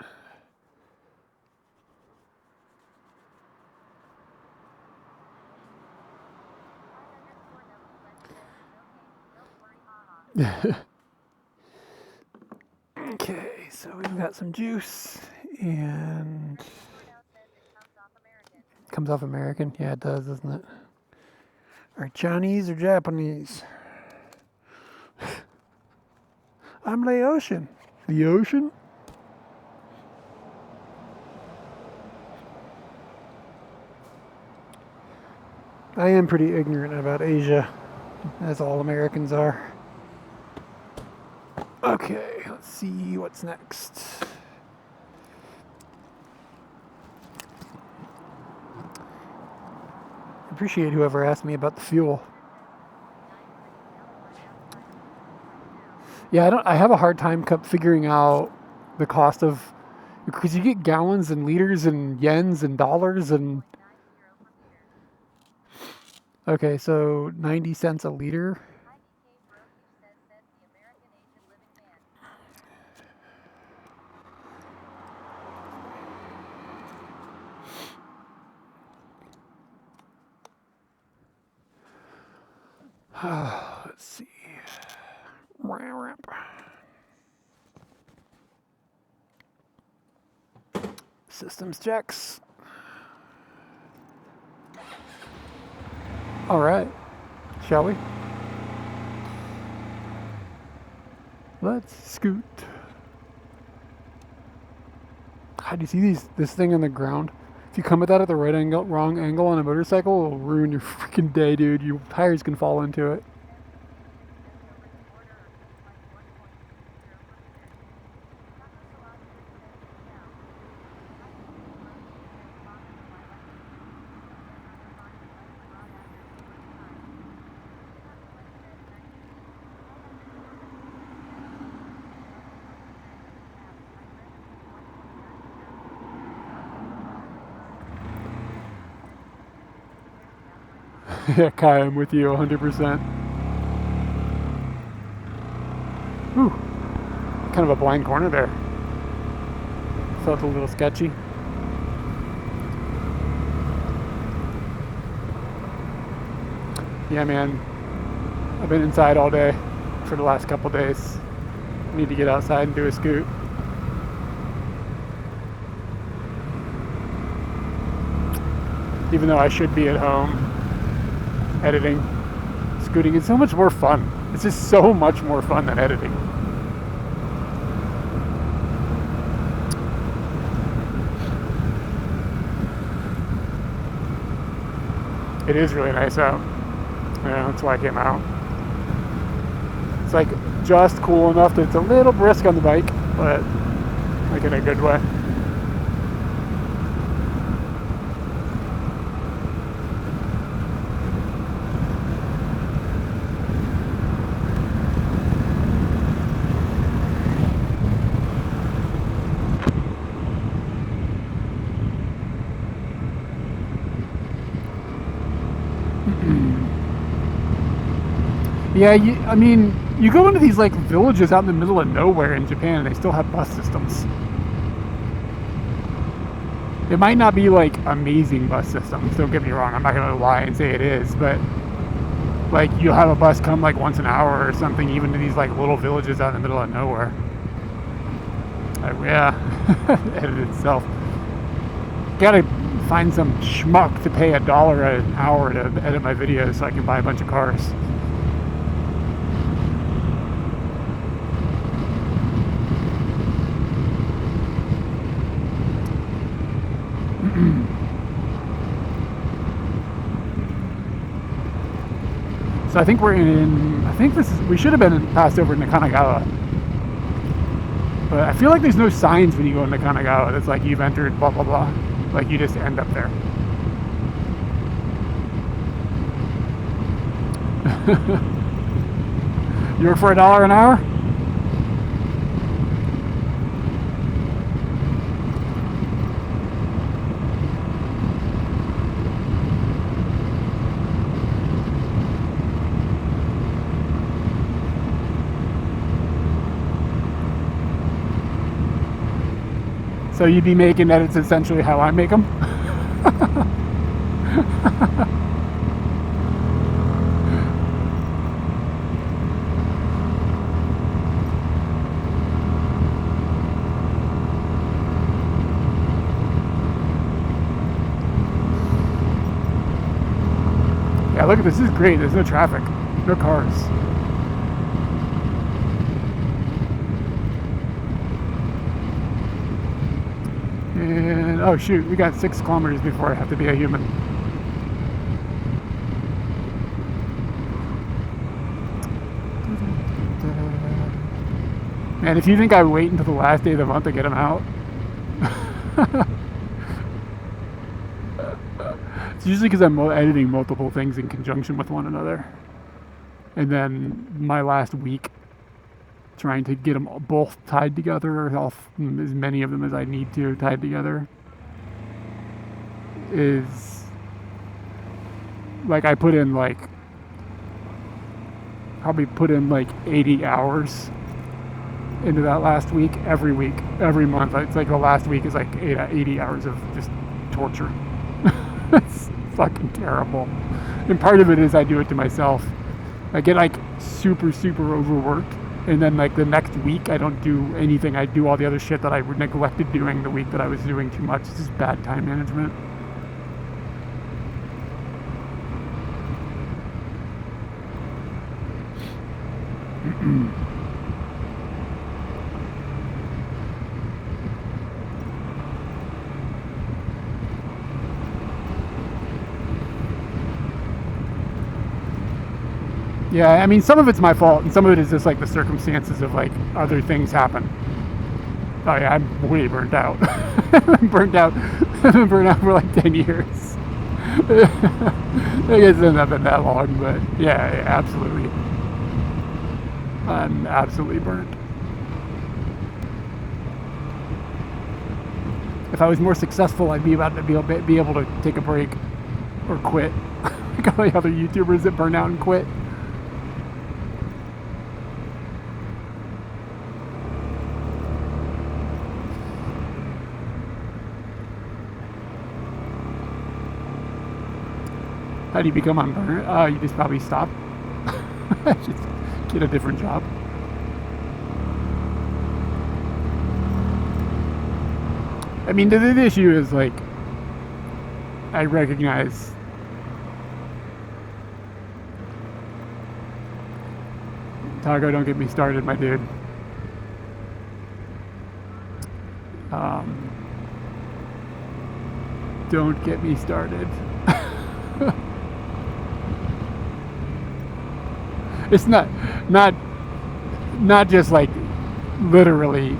Okay, so we've got some juice and comes off American. Yeah, it does, doesn't it? Or Chinese or Japanese? I'm the ocean. The ocean? I am pretty ignorant about Asia, as all Americans are. Okay, let's see what's next. I appreciate whoever asked me about the fuel. Yeah, I have a hard time figuring out the cost of, because you get gallons and liters and yens and dollars and, okay, so 90 cents a liter. Let's see. Systems checks. All right, shall we? Let's scoot. How do you see this thing on the ground? If you come at that at the wrong angle on a motorcycle, it'll ruin your freaking day, dude. Your tires can fall into it. Yeah, Kai, I'm with you 100%. Ooh, kind of a blind corner there. Felt a little sketchy. Yeah, man. I've been inside all day for the last couple days. Need to get outside and do a scoot. Even though I should be at home editing, scooting is so much more fun. It's just so much more fun than editing. It is really nice out. Yeah, that's why I came out. It's like just cool enough that it's a little brisk on the bike, but like in a good way. Yeah, I mean, you go into these like villages out in the middle of nowhere in Japan and they still have bus systems. It might not be like amazing bus systems, don't get me wrong, I'm not gonna lie and say it is, but like you'll have a bus come like once an hour or something, even to these like little villages out in the middle of nowhere. Yeah, edit itself. Gotta find some schmuck to pay $1 an hour to edit my videos so I can buy a bunch of cars. So I think we're we should have been passed over in Kanagawa. But I feel like there's no signs when you go into Kanagawa that's like you've entered blah blah blah. Like you just end up there. You work for $1 an hour? So you'd be making edits essentially how I make them? look at this. This is great. There's no traffic. No cars. And, oh shoot, we got 6 kilometers before I have to be a human. And if you think I wait until the last day of the month to get them out, it's usually because I'm editing multiple things in conjunction with one another. And then my last week, trying to get them both tied together, or as many of them as I need to tied together, is like I probably put in like 80 hours into that last week, every month. It's like the last week is like 80 hours of just torture. It's fucking terrible. And part of it is I do it to myself. I get like super overworked, and then like the next week I don't do anything. I do all the other shit that I neglected doing the week that I was doing too much. It's just bad time management. Yeah, I mean, some of it's my fault, and some of it is just like the circumstances of like other things happen. Oh yeah, I'm way burnt out. I'm burnt out. I've been burnt out for like 10 years. I guess it's not been that long, but yeah, absolutely. I'm absolutely burnt. If I was more successful, I'd be able to take a break or quit. Like all the other YouTubers that burn out and quit. How do you become unburnt? You just probably stop. Just get a different job. I mean, the issue is like, I recognize Taco, don't get me started, my dude. Don't get me started. It's not just like literally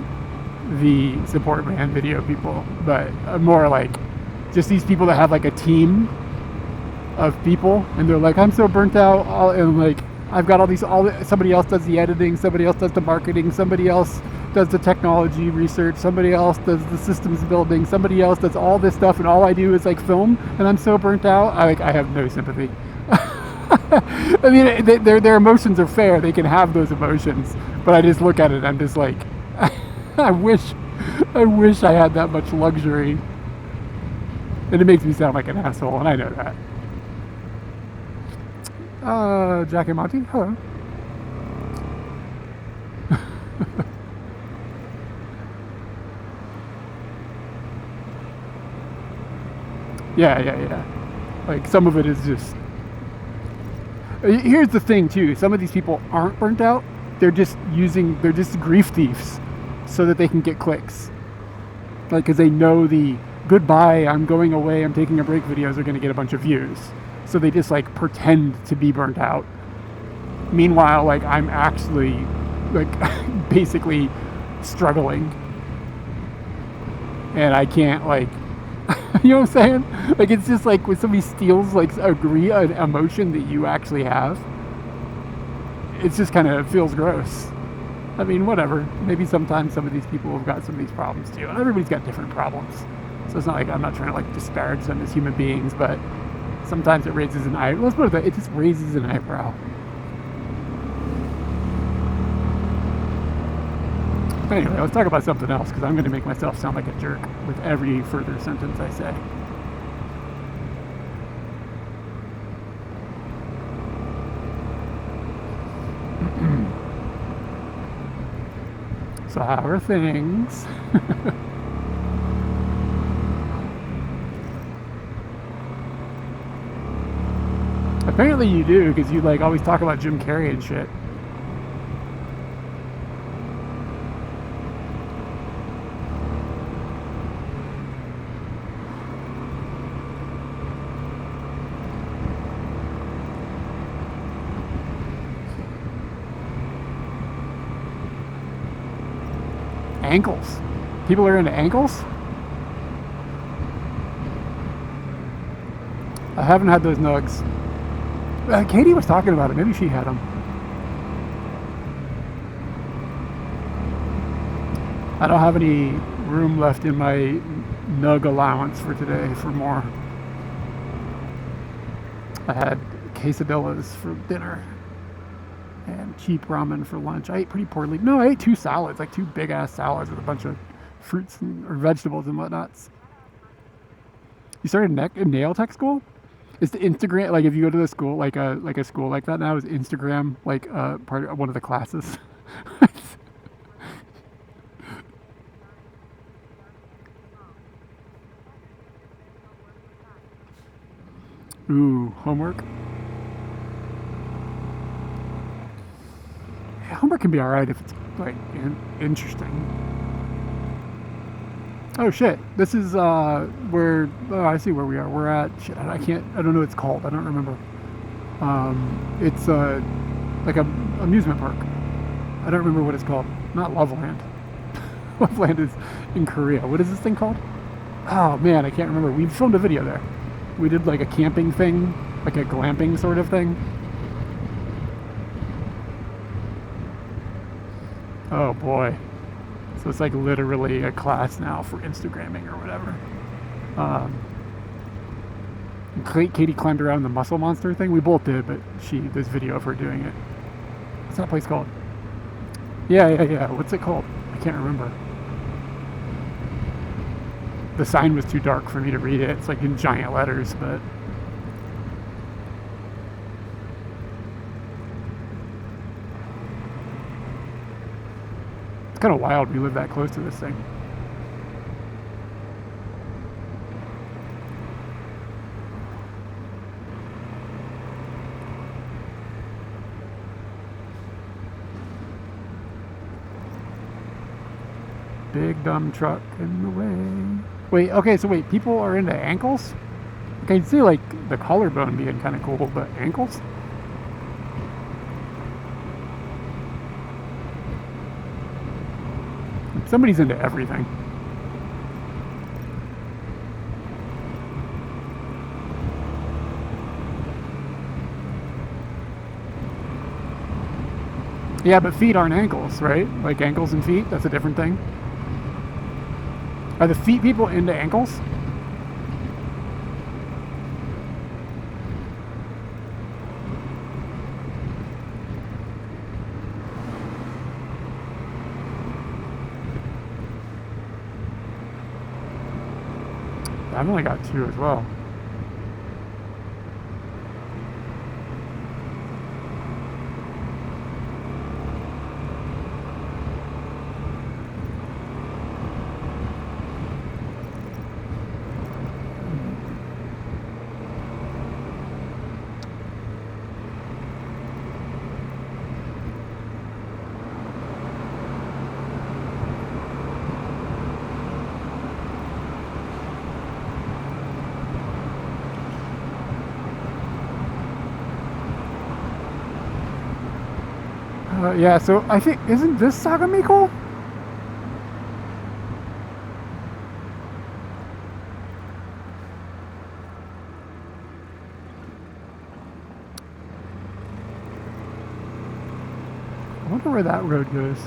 the support man video people, but more like just these people that have like a team of people, and they're like, I'm so burnt out, and like I've got somebody else does the editing, somebody else does the marketing, somebody else does the technology research, somebody else does the systems building, somebody else does all this stuff, and all I do is like film, and I'm so burnt out. I have no sympathy. I mean, their emotions are fair. They can have those emotions, but I just look at it and I'm just like, I wish I had that much luxury. And it makes me sound like an asshole, and I know that. Jack and Monty, hello. Yeah. Like some of it is just. Here's the thing too. Some of these people aren't burnt out. They're just grief thieves, so that they can get clicks. Like, because they know the goodbye, I'm going away, I'm taking a break videos are going to get a bunch of views. So they just like pretend to be burnt out. Meanwhile, like I'm actually like basically struggling, and I can't like. You know what I'm saying? Like, it's just like when somebody steals like an emotion that you actually have, it's just kind of feels gross. I mean, whatever. Maybe sometimes some of these people have got some of these problems too, and everybody's got different problems. So it's not like I'm not trying to like disparage them as human beings, but sometimes it raises an eye. Let's put it that it just raises an eyebrow. Anyway, let's talk about something else, because I'm going to make myself sound like a jerk with every further sentence I say. So how are things? Apparently you do, because you like always talk about Jim Carrey and shit. Ankles. People are into ankles? I haven't had those nugs. Katie was talking about it. Maybe she had them. I don't have any room left in my nug allowance for today for more. I had quesadillas for dinner and cheap ramen for lunch. I ate pretty poorly. No, I ate 2 salads, like 2 big ass salads with a bunch of fruits or vegetables and whatnots. You started nail tech school? Is the Instagram, like if you go to the school, like a school like that now, is Instagram like part of one of the classes? Ooh, homework. Yeah, homework can be alright if it's like interesting. Oh shit! This is where I see where we are. We're at shit. I don't know what it's called. I don't remember. It's like a amusement park. I don't remember what it's called. Not Loveland. Loveland is in Korea. What is this thing called? Oh man, I can't remember. We filmed a video there. We did like a camping thing, like a glamping sort of thing. Oh boy. So it's like literally a class now for Instagramming or whatever. Katie climbed around the muscle monster thing. We both did, but there's video of her doing it. What's that place called? Yeah. What's it called? I can't remember. The sign was too dark for me to read it. It's like in giant letters, but it's kind of wild we live that close to this thing. Big dumb truck in the way. Wait, okay, so wait, people are into ankles? I can see like the collarbone being kind of cool, but ankles? Somebody's into everything. Yeah, but feet aren't ankles, right? Like ankles and feet, that's a different thing. Are the feet people into ankles? I've only got 2 as well. Yeah, so I think, isn't this Sagamiko? I wonder where that road goes.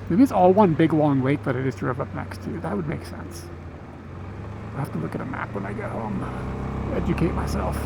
Maybe it's all one big long lake that I just drove up next to. That would make sense. I'll have to look at a map when I get home. Educate myself.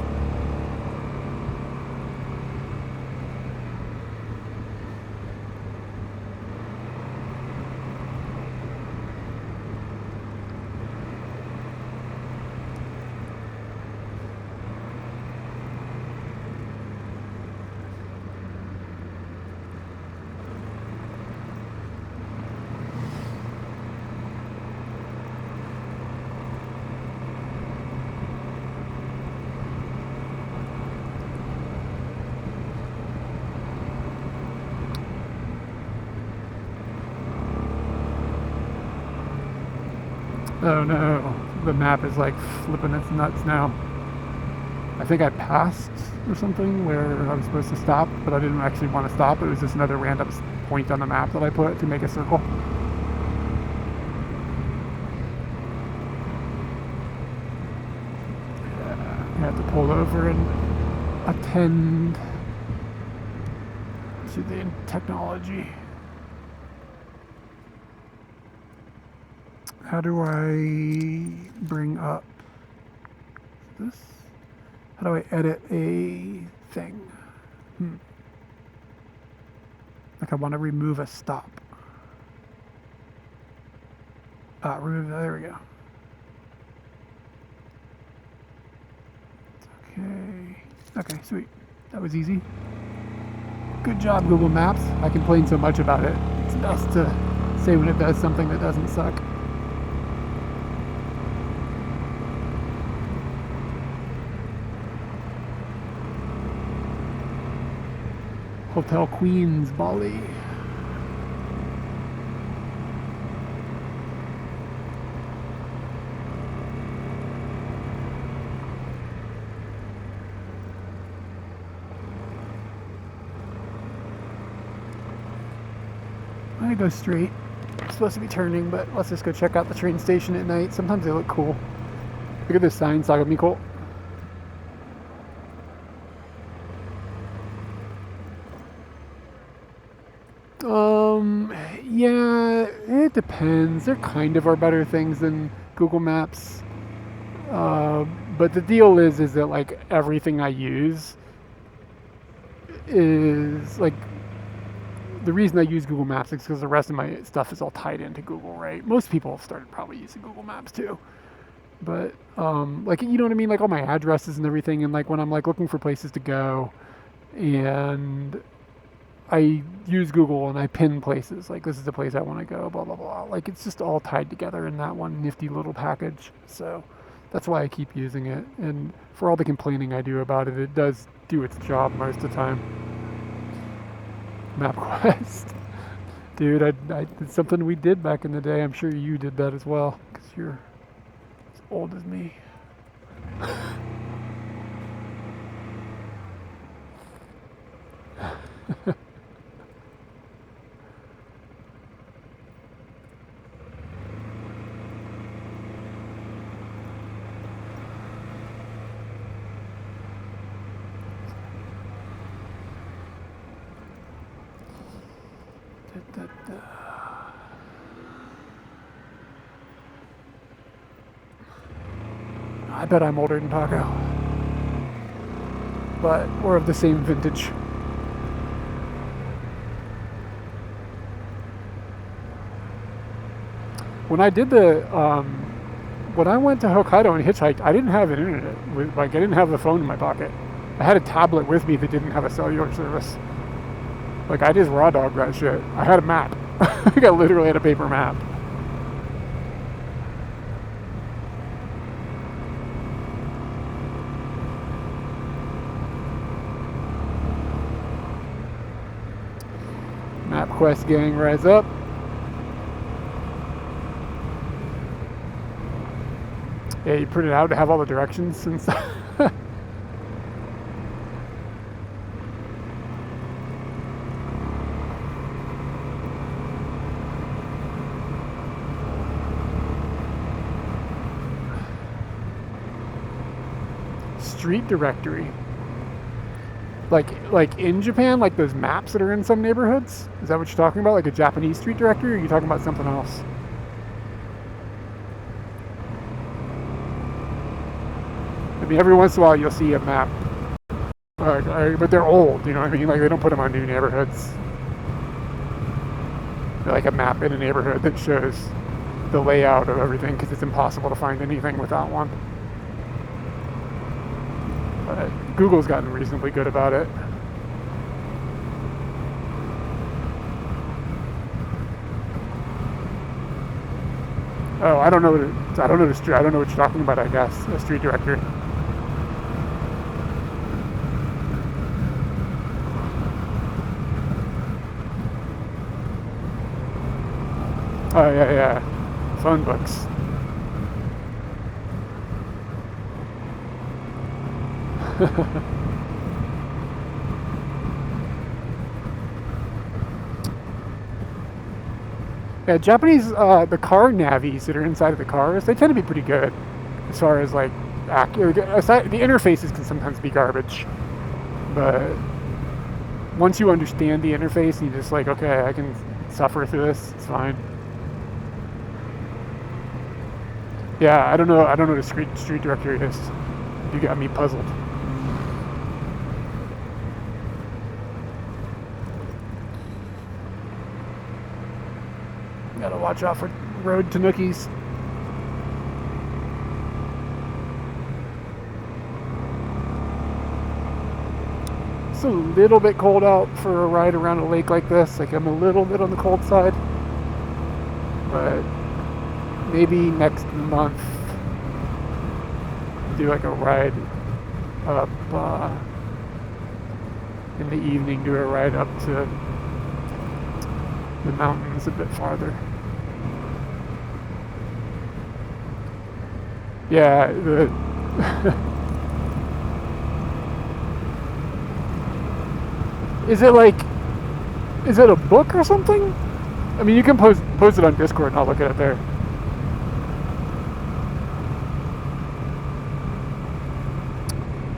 Oh no, the map is like flipping its nuts now. I think I passed or something where I was supposed to stop, but I didn't actually want to stop. It was just another random point on the map that I put to make a circle. I have to pull over and attend to the technology. How do I bring up this? How do I edit a thing? Like I want to remove a stop. Remove that. There we go. Okay. Okay, sweet. That was easy. Good job, Google Maps. I complain so much about it. It's best to say when it does something that doesn't suck. Hotel Queens, Bali. I go straight. I'm supposed to be turning, but let's just go check out the train station at night. Sometimes they look cool. Look at this sign, Sagamiko. Yeah, it depends. There kind of are better things than Google Maps. But the deal is that like everything I use is like the reason I use Google Maps is because the rest of my stuff is all tied into Google, right? Most people have started probably using Google Maps too. But like you know what I mean, like all my addresses and everything, and like when I'm like looking for places to go, and I use Google and I pin places like this is the place I want to go, blah blah blah. Like it's just all tied together in that one nifty little package. So that's why I keep using it. And for all the complaining I do about it, it does do its job most of the time. MapQuest, dude, I did something we did back in the day. I'm sure you did that as well because you're as old as me. I bet I'm older than Taco, but we're of the same vintage. When I did when I went to Hokkaido and hitchhiked, I didn't have an internet. I didn't have the phone in my pocket. I had a tablet with me that didn't have a cellular service. Like I just raw dogged that shit. I had a map. Like I literally had a paper map. MapQuest gang, rise up. Yeah, you print it out to have all the directions and stuff. Street directory. Like in Japan, like those maps that are in some neighborhoods? Is that what you're talking about? Like a Japanese street directory, or are you talking about something else? I mean, every once in a while you'll see a map, but they're old, you know what I mean? Like they don't put them on new neighborhoods. They're like a map in a neighborhood that shows the layout of everything because it's impossible to find anything without one. But Google's gotten reasonably good about it. Oh, I don't know what you're talking about. I guess a street directory. Oh yeah, phone books. Yeah, Japanese, the car navis that are inside of the cars, they tend to be pretty good as far as like the interfaces can sometimes be garbage, but once you understand the interface and you just like, okay, I can suffer through this, it's fine. Yeah, I don't know what a street directory is. You got me puzzled. Gotta watch out for road tanukis. It's a little bit cold out for a ride around a lake like this. Like, I'm a little bit on the cold side, but maybe next month do like a ride up in the evening, do a ride up to the mountains a bit farther. Yeah, is it a book or something? I mean, you can post it on Discord and I'll look at it there.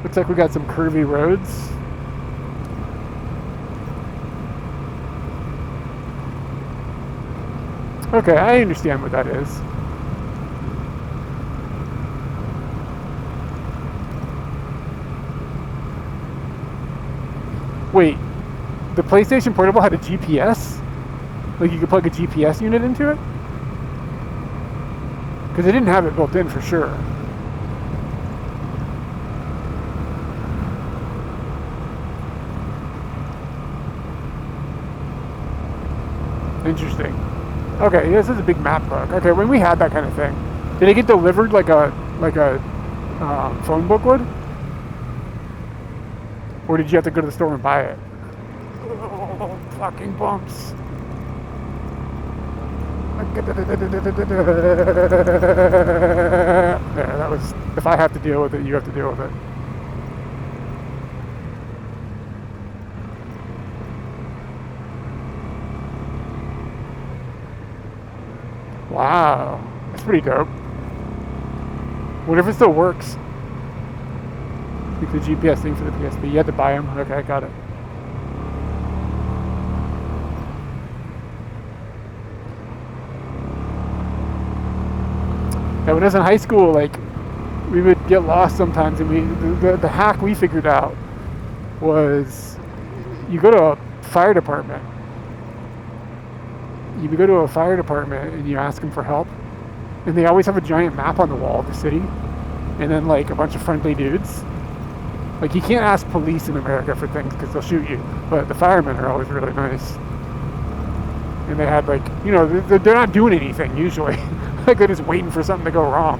Looks like we got some curvy roads. Okay, I understand what that is. Wait, the PlayStation Portable had a GPS? Like you could plug a GPS unit into it? Because they didn't have it built in for sure. Interesting. Okay, this is a big map book. Okay, when we had that kind of thing, did it get delivered like a phone book would? Or did you have to go to the store and buy it? Oh, fucking bumps. Yeah, that was, if I have to deal with it, you have to deal with it. Wow, that's pretty dope. What if it still works? Like the GPS thing for the PSP. You had to buy them? Okay, I got it. Yeah, when I was in high school, like, we would get lost sometimes, and the hack we figured out was you go to a fire department. You go to a fire department and you ask them for help, and they always have a giant map on the wall of the city, and then like a bunch of friendly dudes. Like, you can't ask police in America for things because they'll shoot you, but the firemen are always really nice. And they had, like, you know, they're not doing anything usually. Like, they're just waiting for something to go wrong.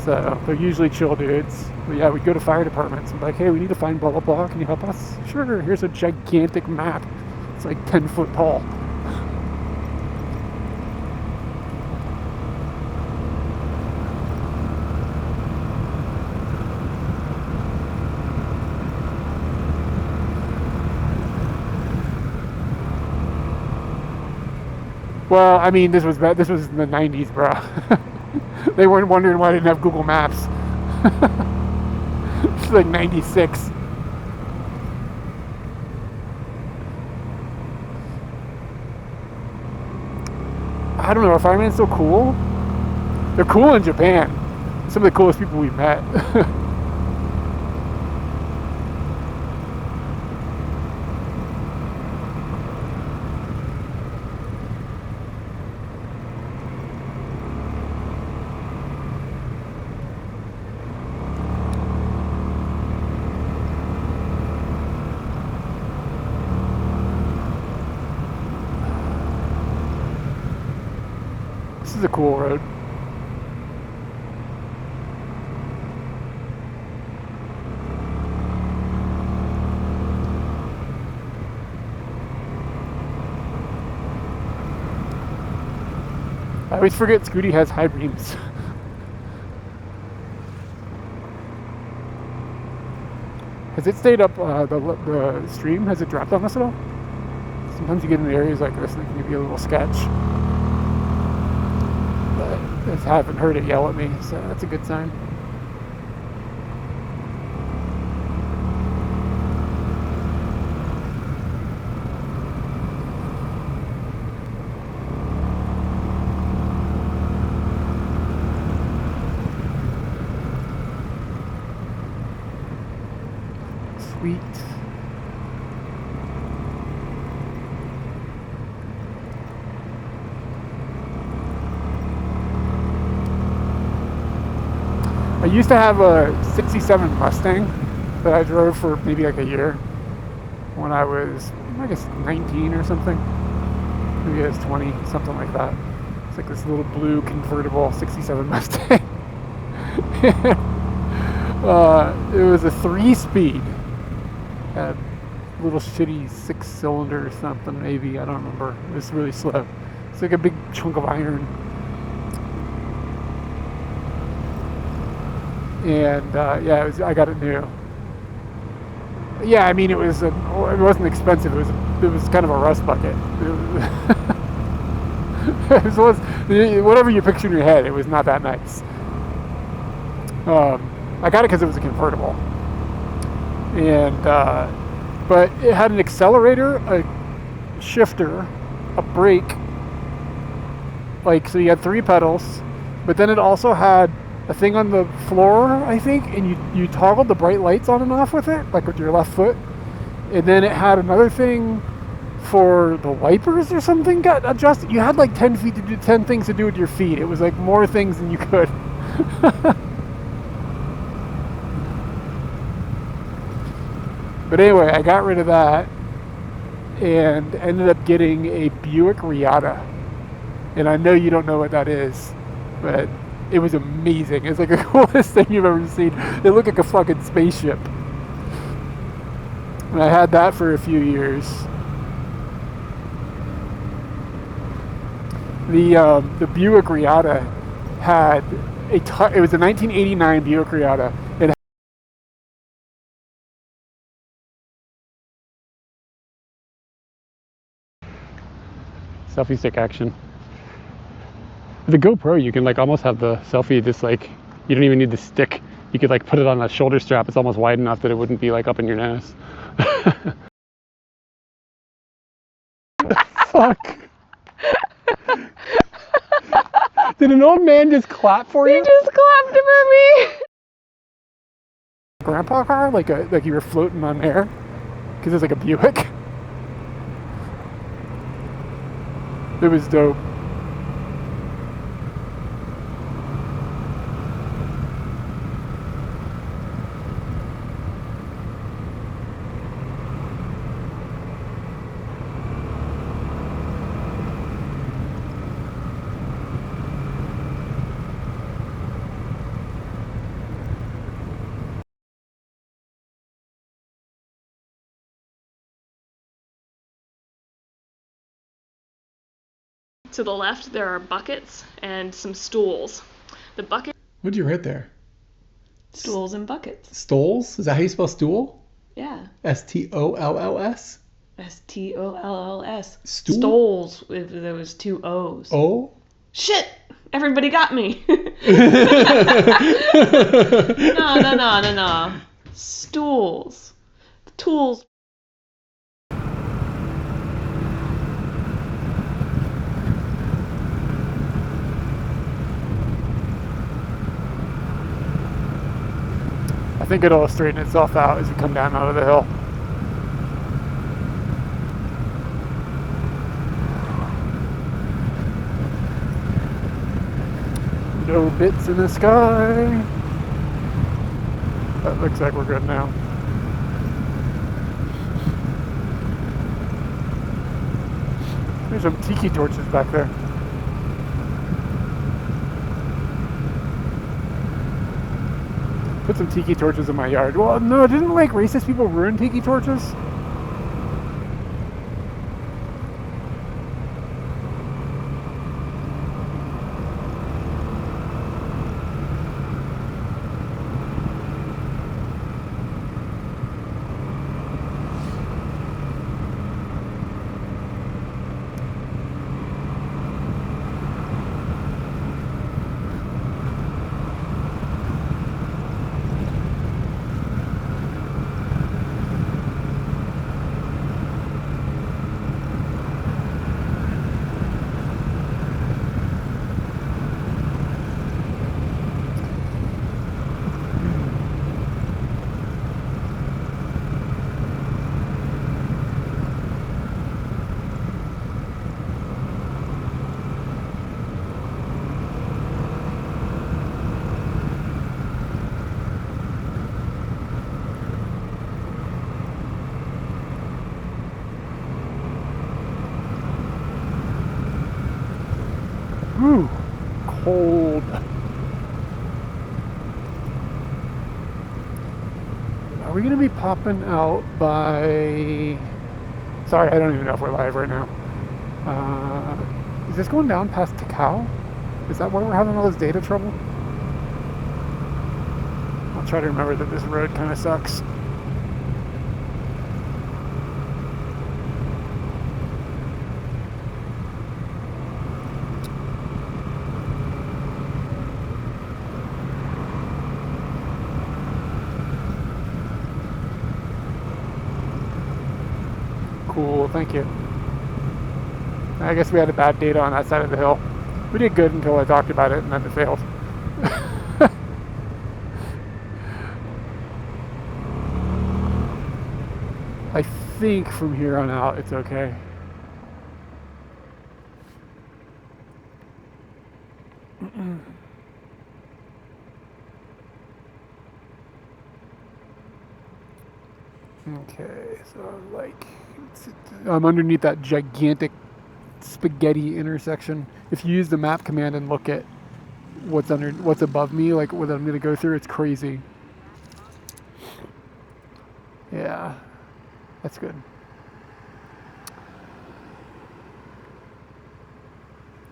So they're usually chill dudes. But yeah, we'd go to fire departments and be like, hey, we need to find blah blah blah, can you help us? Sure, here's a gigantic map. It's like 10 foot tall. Well, I mean, this was in the 90s, bro. They weren't wondering why I didn't have Google Maps. It's like 96. I don't know, are firemen still cool? They're cool in Japan. Some of the coolest people we've met. This is a cool road. I always forget Scooty has high beams. Has it stayed up, the stream? Has it dropped on us at all? Sometimes you get into areas like this and it can give you a little sketch. But I haven't heard it yell at me, so that's a good sign. Sweet. I used to have a 67 Mustang that I drove for maybe like a year when I was, I guess, 19 or something. Maybe I was 20, something like that. It's like this little blue convertible 67 Mustang. It was a 3-speed. Had a little shitty 6-cylinder or something, maybe. I don't remember. It was really slow. It's like a big chunk of iron. And yeah, I got it new. Yeah, I mean it wasn't expensive. It was kind of a rust bucket. It was whatever you picture in your head. It was not that nice. I got it because it was a convertible, and but it had an accelerator, a shifter, a brake. Like, so you had 3 pedals, but then it also had a thing on the floor, I think, and you toggled the bright lights on and off with it, like with your left foot. And then it had another thing for the wipers or something got adjusted. You had like 10 things to do with your feet. It was like more things than you could. But anyway, I got rid of that and ended up getting a Buick Riata. And I know you don't know what that is, but it was amazing. It's like the coolest thing you've ever seen. It looked like a fucking spaceship. And I had that for a few years. The Buick Riata had it was a 1989 Buick Riata. It selfie stick action. With the GoPro, you can like almost have the selfie just like, you don't even need the stick. You could like put it on a shoulder strap. It's almost wide enough that it wouldn't be like up in your nose. Fuck. Did an old man just clap for you? He just clapped for me. Grandpa car, like you were floating on air, because it's like a Buick. It was dope. To the left, there are buckets and some stools. The bucket. What'd you write there? Stools and buckets. Stools? Is that how you spell stool? Yeah. S-T-O-L-L-S? S-T-O-L-L-S. Stool? Stoles with those 2 O's. Oh? Shit! Everybody got me. No. Stools. The tools. I think it'll straighten itself out as you come down out of the hill. No bits in the sky. That looks like we're good now. There's some tiki torches back there. Put some tiki torches in my yard. Well, no, didn't like racist people ruin tiki torches? Whew, cold. Are we gonna be popping out by? Sorry, I don't even know if we're live right now. Is this going down past Takao? Is that why we're having all this data trouble? I'll try to remember that this road kind of sucks. Cool, thank you. I guess we had a bad data on that side of the hill. We did good until I talked about it and then it failed. I think from here on out it's okay. Okay, so like I'm underneath that gigantic spaghetti intersection. If you use the map command and look at what's above me, like what I'm gonna go through, it's crazy. Yeah, that's good.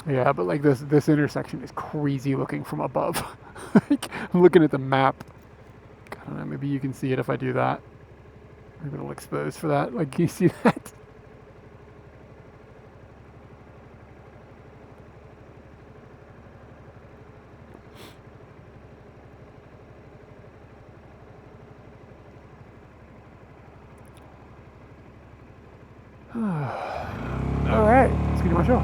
Yeah, but like this intersection is crazy looking from above. Like, I'm looking at the map. I don't know, maybe you can see it if I do that. Maybe it'll expose for that. Like, can you see that? All right, let's get to my show.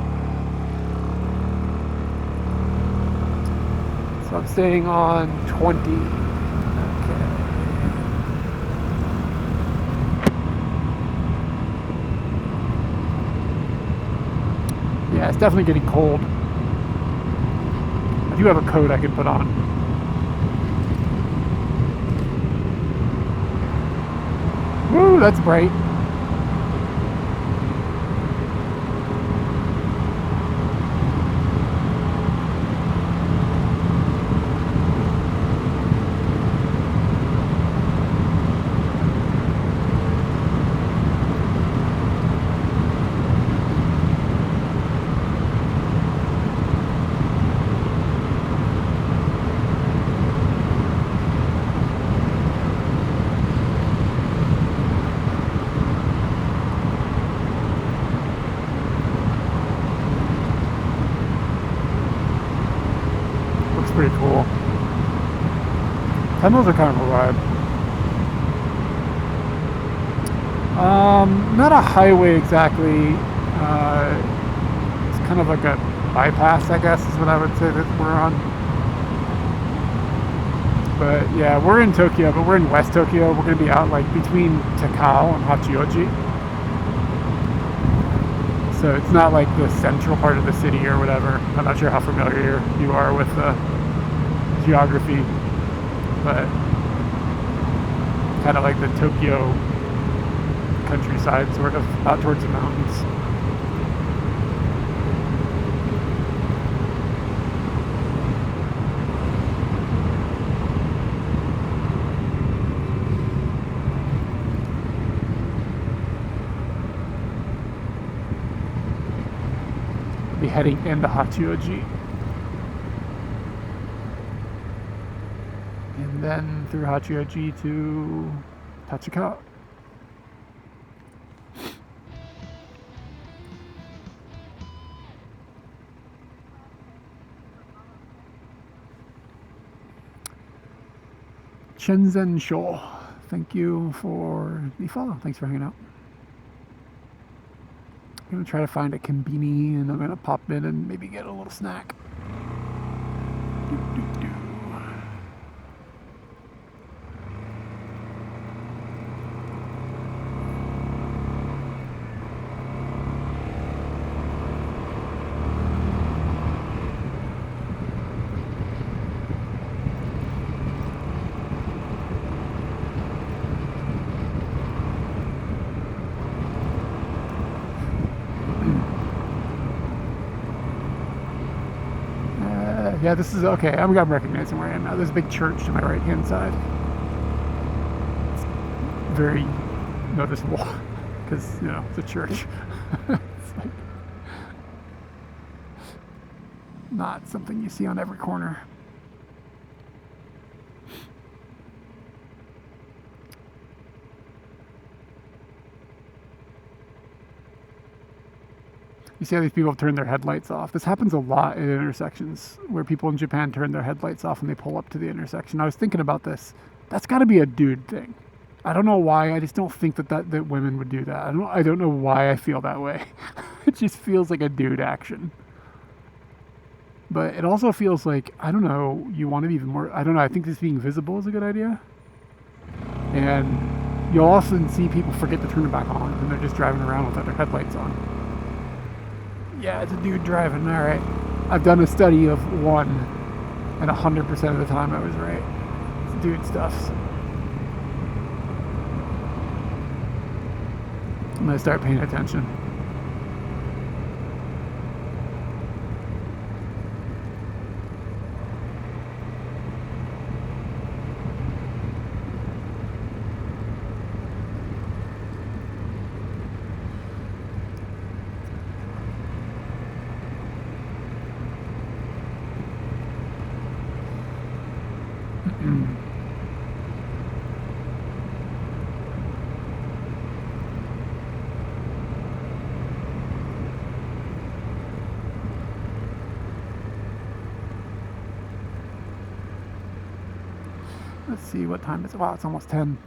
So I'm staying on 20. Okay. Yeah, it's definitely getting cold. I do have a coat I can put on. Woo, that's bright. Pretty cool. Tunnels are kind of a ride. Not a highway exactly. It's kind of like a bypass, I guess, is what I would say that we're on. But yeah, we're in Tokyo, but we're in West Tokyo. We're going to be out like between Takao and Hachioji. So it's not like the central part of the city or whatever. I'm not sure how familiar you are with the geography, but kind of like the Tokyo countryside, sort of out towards the mountains. Be heading into Hachioji. And then through Hachioji to Tachikawa. Shenzhen Shou, thank you for the follow. Thanks for hanging out. I'm going to try to find a konbini and I'm going to pop in and maybe get a little snack. Yeah, this is okay. I'm recognizing where I am now. There's a big church to my right hand side. It's very noticeable because, you know, it's a church. It's like not something you see on every corner. You see how these people have turned their headlights off. This happens a lot at intersections where people in Japan turn their headlights off when they pull up to the intersection. I was thinking about this. That's got to be a dude thing. I don't know why. I just don't think that women would do that. I don't know why I feel that way. It just feels like a dude action. But it also feels like, I don't know, you want to be even more, I don't know, I think this being visible is a good idea. And you'll often see people forget to turn it back on and they're just driving around without their headlights on. Yeah, it's a dude driving, alright. I've done a study of one, and 100% of the time I was right. It's dude stuff. I'm gonna start paying attention. Let's see what time it's. Wow, it's almost 10.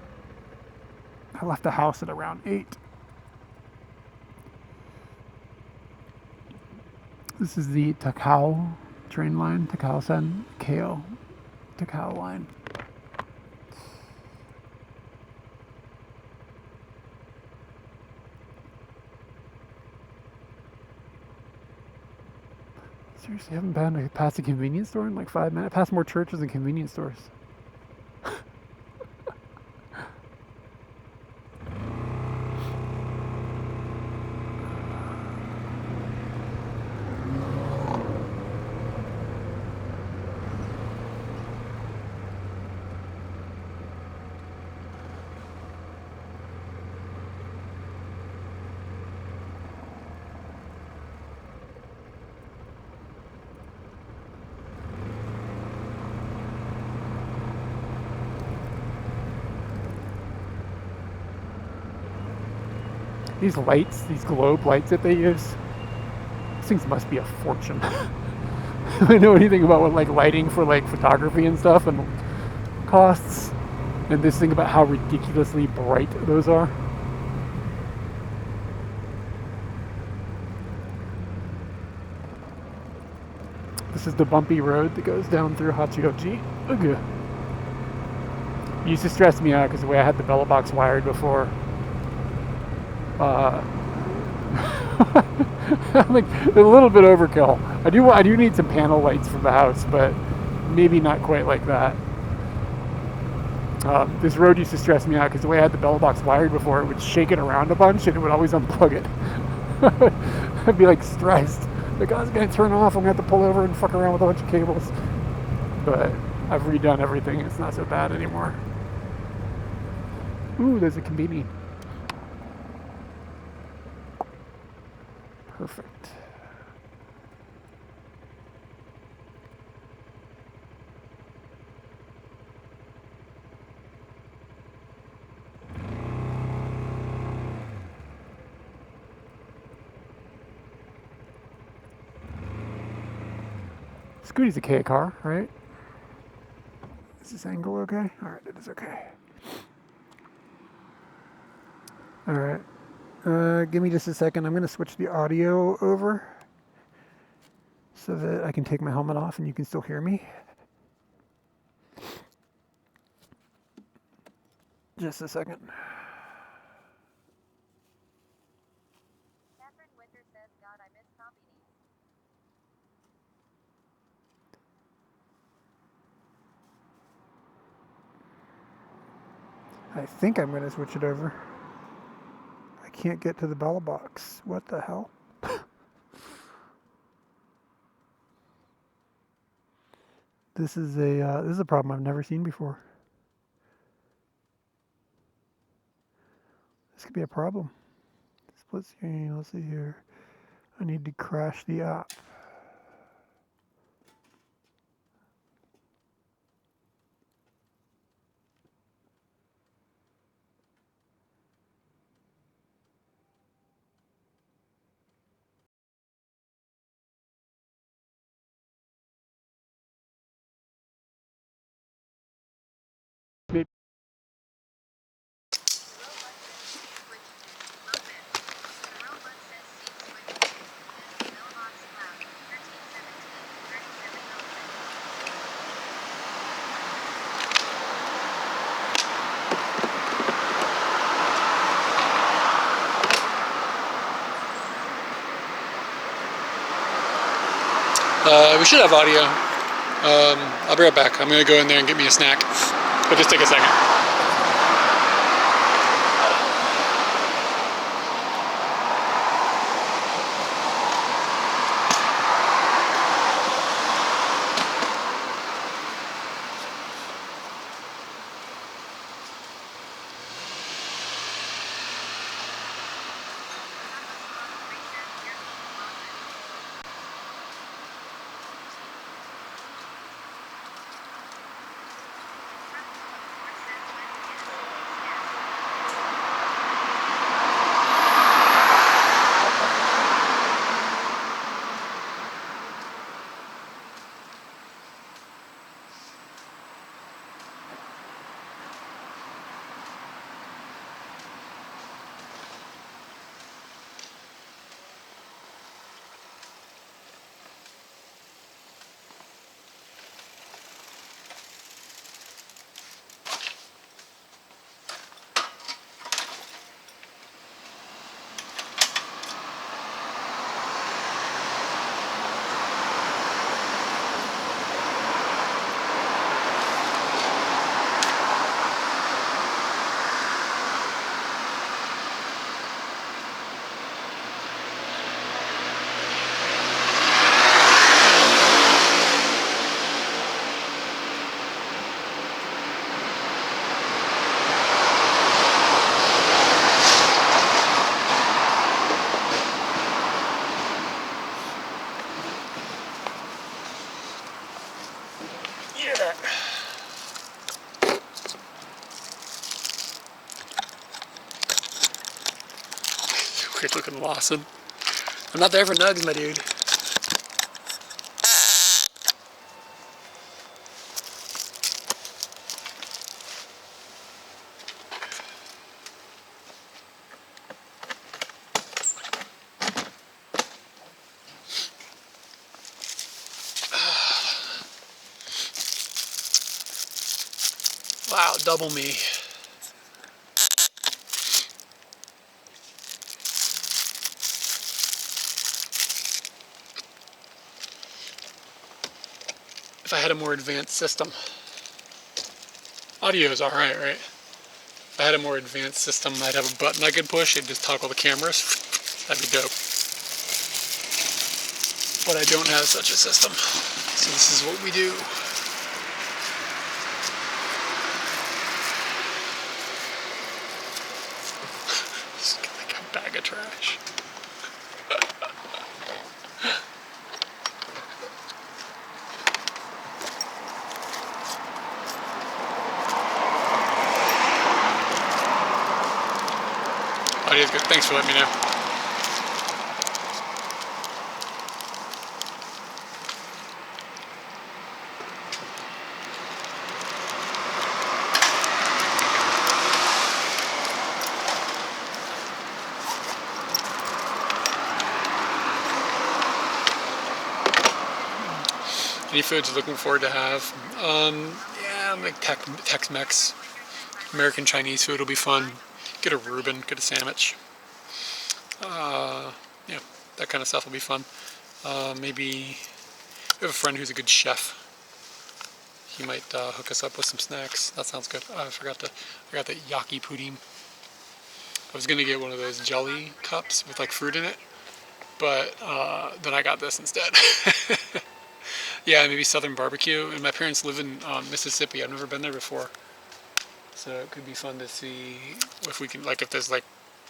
I left the house at around 8. This is the Takao train line, Takao-sen, Keio, Takao line. Seriously, I haven't been past a convenience store in like 5 minutes. Past more churches than convenience stores. These lights, these globe lights that they use, these things must be a fortune. I know anything about what like lighting for like photography and stuff and costs, and this thing about how ridiculously bright those are. This is the bumpy road that goes down through Hachioji. Ugh. It used to stress me out because the way I had the bellow box wired before. Like a little bit overkill. I do need some panel lights for the house, but maybe not quite like that. This road used to stress me out because the way I had the bellow box wired before, it would shake it around a bunch and it would always unplug it. I'd be like stressed. Like, I was gonna turn off, I'm gonna have to pull over and fuck around with a bunch of cables. But I've redone everything, it's not so bad anymore. Ooh, there's a convenience. Perfect. Scooty's a K car, right? Is this angle okay? Alright, it is okay. Alright. Give me just a second. I'm going to switch the audio over so that I can take my helmet off and you can still hear me. Just a second. Catherine Winter says, God, I miss coffee. I think I'm going to switch it over. I can't get to the bell box. What the hell? This is a problem I've never seen before. This could be a problem. Split screen. Let's see here. I need to crash the app. We should have audio. I'll be right back. I'm going to go in there and get me a snack. It'll just take a second. Great looking Lawson. I'm not there for nugs, my dude. Wow, double me. If I had a more advanced system. Audio is alright, right? If I had a more advanced system, I'd have a button I could push, it'd just toggle the cameras. That'd be dope. But I don't have such a system. So this is what we do. Just like a bag of trash. Audio's good. Thanks for letting me know. Any foods you're looking forward to have? Yeah, like Tex-Mex. American Chinese food will be fun. Get a Reuben, get a sandwich. Yeah, that kind of stuff will be fun. Maybe we have a friend who's a good chef. He might hook us up with some snacks. That sounds good. I got the yaki pudding. I was gonna get one of those jelly cups with like fruit in it, but then I got this instead. Yeah, maybe Southern barbecue. And my parents live in Mississippi. I've never been there before, so it could be fun to see if we can, like, if there's like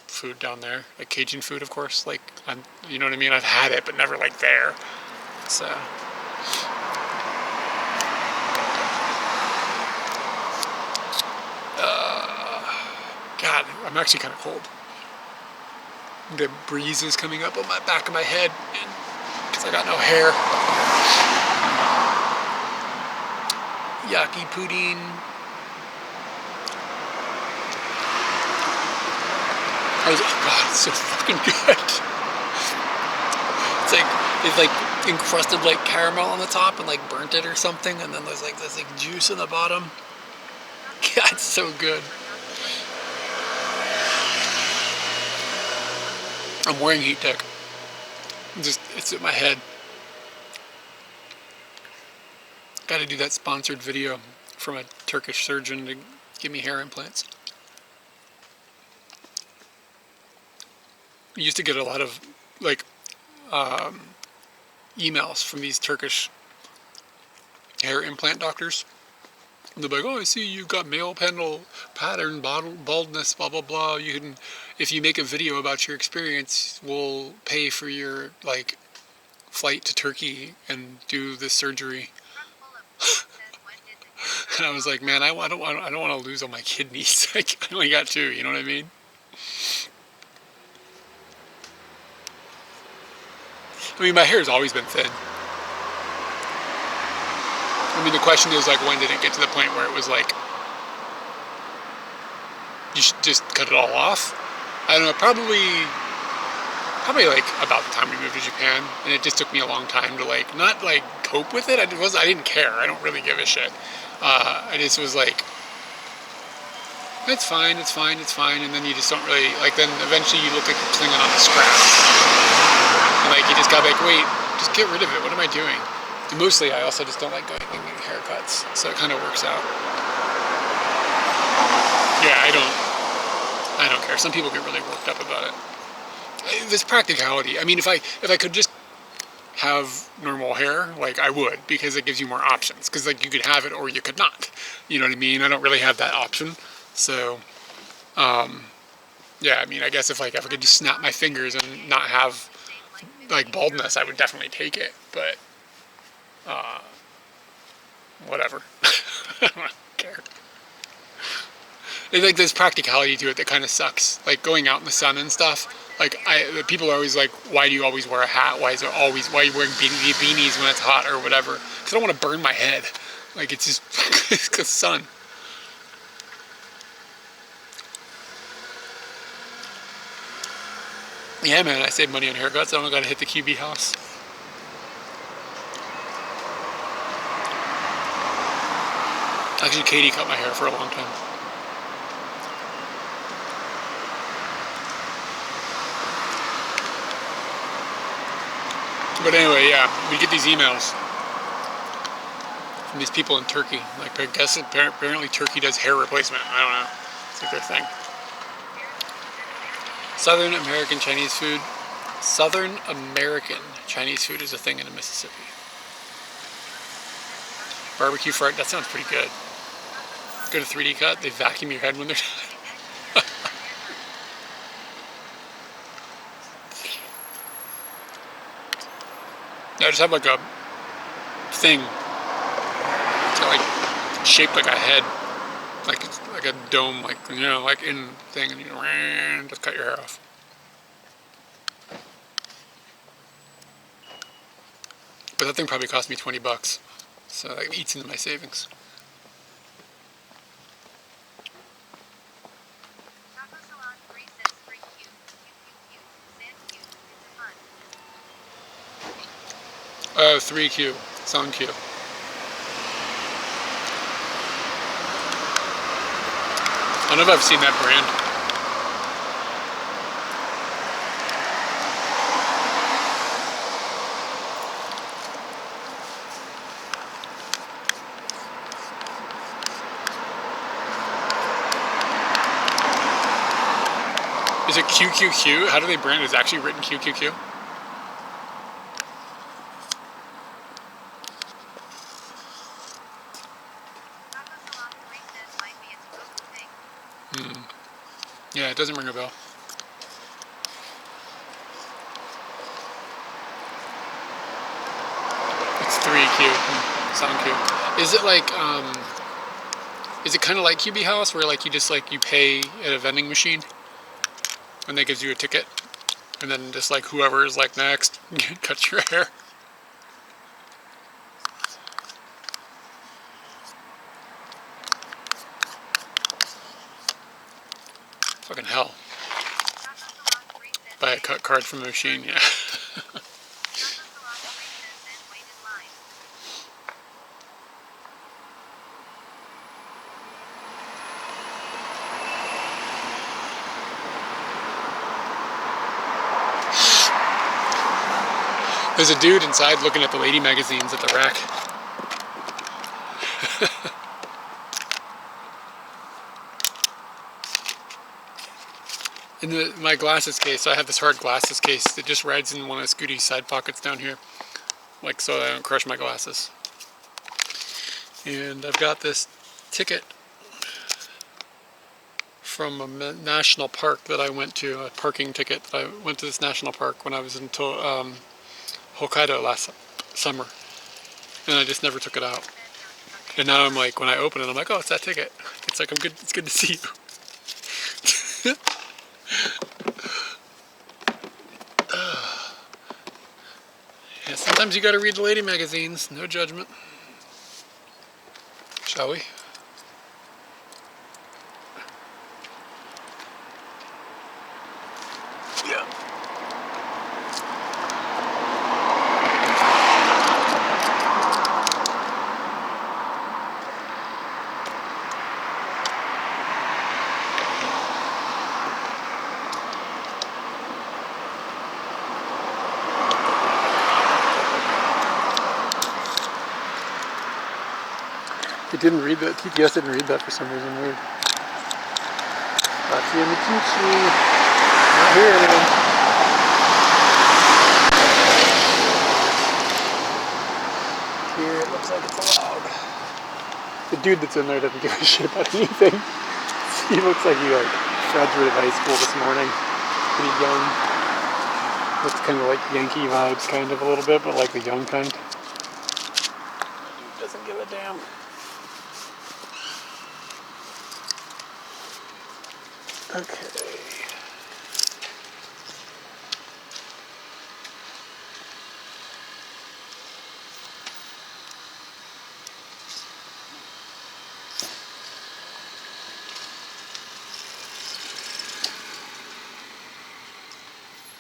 food down there, like Cajun food, of course. Like, you know what I mean? I've had it, but never like there. So. God, I'm actually kind of cold. The breeze is coming up on my back of my head because I got no hair. Yaki pudding. Oh God, it's so fucking good. It's like encrusted like caramel on the top and like burnt it or something, and then there's like this like juice in the bottom. God, it's so good. I'm wearing heat tech. It's in my head. Got to do that sponsored video from a Turkish surgeon to give me hair implants. I used to get a lot of like emails from these Turkish hair implant doctors. And they're like, "Oh, I see you got male pattern baldness, blah blah blah. You can, if you make a video about your experience, we'll pay for your like flight to Turkey and do this surgery." And I was like, man, I don't want to lose all my kidneys. I only got 2. You know what I mean? I mean, my hair's always been thin. I mean, the question is, like, when did it get to the point where it was like, you should just cut it all off? I don't know, probably like about the time we moved to Japan, and it just took me a long time to like, not like cope with it. I didn't care. I don't really give a shit. I just was like, it's fine, and then you just don't really, like, then eventually you look like you're clinging on the scraps. And like, you just gotta be like, wait, just get rid of it. What am I doing? And mostly, I also just don't like going and getting haircuts, so it kind of works out. Yeah, I don't care. Some people get really worked up about it. There's practicality. I mean, if I could just have normal hair, like, I would, because it gives you more options. Because like, you could have it or you could not. You know what I mean? I don't really have that option. So, yeah. I mean, I guess if I could just snap my fingers and not have like baldness, I would definitely take it. But whatever. I don't care. It's like there's practicality to it that kind of sucks. Like going out in the sun and stuff. Like people are always like, why do you always wear a hat? Why are you wearing beanies when it's hot or whatever? Because I don't want to burn my head. Like it's just it's the sun. Yeah, man, I save money on haircuts. I don't gotta hit the QB house. Actually, Katie cut my hair for a long time. But anyway, yeah, we get these emails from these people in Turkey. Like, I guess apparently Turkey does hair replacement. I don't know. It's like their thing. Southern American Chinese food. Southern American Chinese food is a thing in Mississippi. Barbecue fart, that sounds pretty good. Go to 3D cut, they vacuum your head when they're done. I just have like a thing. It's got like shaped like a head. Like it's like a dome, like, you know, like in thing, and you just cut your hair off. But that thing probably cost me $20, so that eats into my savings. Oh, 3Q, Sun Q. I don't know if I've seen that brand. Is it QQQ? How do they brand it? Is it actually written QQQ? Yeah, it doesn't ring a bell. It's 3Q. Sound Q. Is it like, is it kind of like QB House where like you just like you pay at a vending machine and they gives you a ticket and then just like whoever is like next cuts your hair? Fucking hell. Buy a cut card from the machine, yeah. There's a dude inside looking at the lady magazines at the rack. In my glasses case, I have this hard glasses case that just rides in one of Scooty's side pockets down here, like so I don't crush my glasses. And I've got this ticket from a national park that I went to, a parking ticket. I went to this national park when I was in Hokkaido last summer, and I just never took it out. And now I'm like, when I open it, I'm like, oh, it's that ticket. It's like, I'm good. It's good to see you. Yeah, sometimes you gotta read the lady magazines. No judgment. Shall we? Yeah. It didn't read that. TTS didn't read that for some reason. Weird. Tachi and Michichi. Not here anymore. Here it looks like it's allowed. The dude that's in there doesn't give a shit about anything. He looks like he graduated high school this morning. Pretty young. Looks kind of like Yankee vibes, kind of a little bit, but like the young kind. Dude doesn't give a damn. Okay.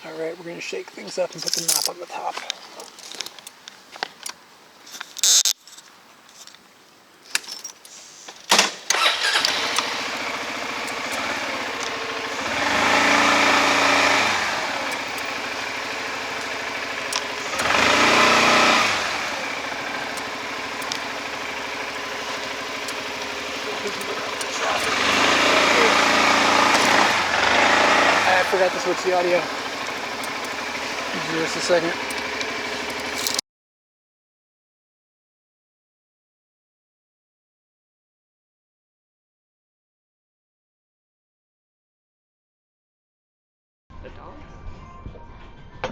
All right, we're going to shake things up and put the map on the top. I forgot to switch the audio. Just a second.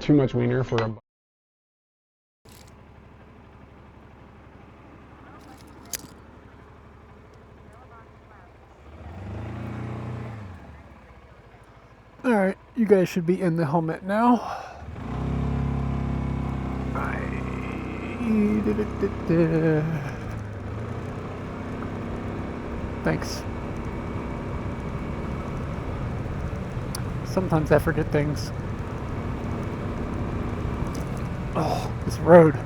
Too much wiener for a... Alright, you guys should be in the helmet now. Thanks. Sometimes I forget things. Oh, this road.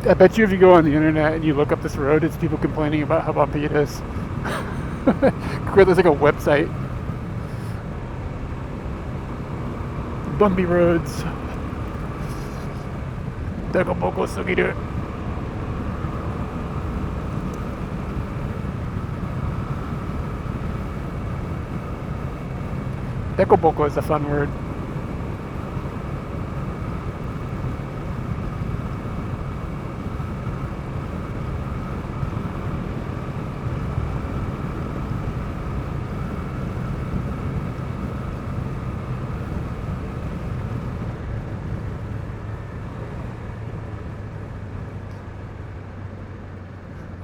I bet you if you go on the internet and you look up this road, it's people complaining about how bumpy it is. There's like a website. Bumpy roads. Dekopoko sugiru. Dekopoko is a fun word.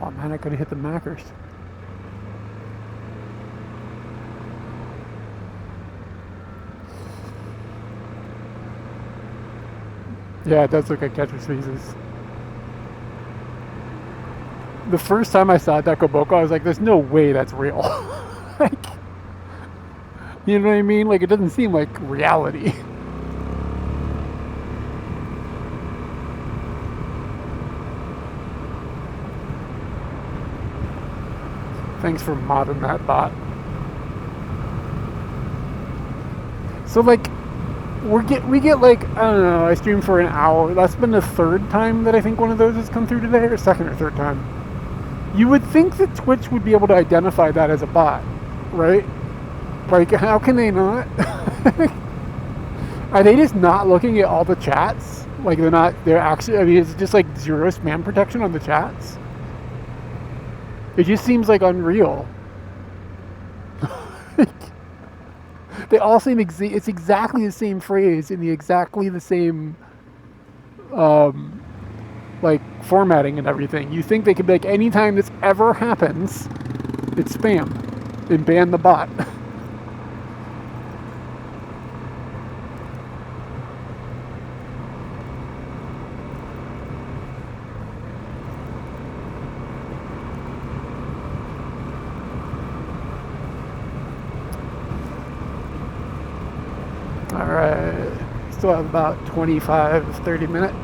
Oh man, I could have hit the Mackers. Yeah, it does look like Catcher's Faces. The first time I saw Decoboko, I was like, there's no way that's real. Like, you know what I mean? Like, it doesn't seem like reality. Thanks for modding that bot. So, like, we get like, I don't know, I stream for an hour. That's been the third time that I think one of those has come through today, or second or third time. You would think that Twitch would be able to identify that as a bot, right? Like, how can they not? Are they just not looking at all the chats? Like, they're actually, I mean, it's just like zero spam protection on the chats. It just seems like unreal. They all seem, it's exactly the same phrase in the exactly the same, like, formatting and everything. You think they could be like, anytime this ever happens, it's spam, and ban the bot. Alright, still have about 25, 30 minutes.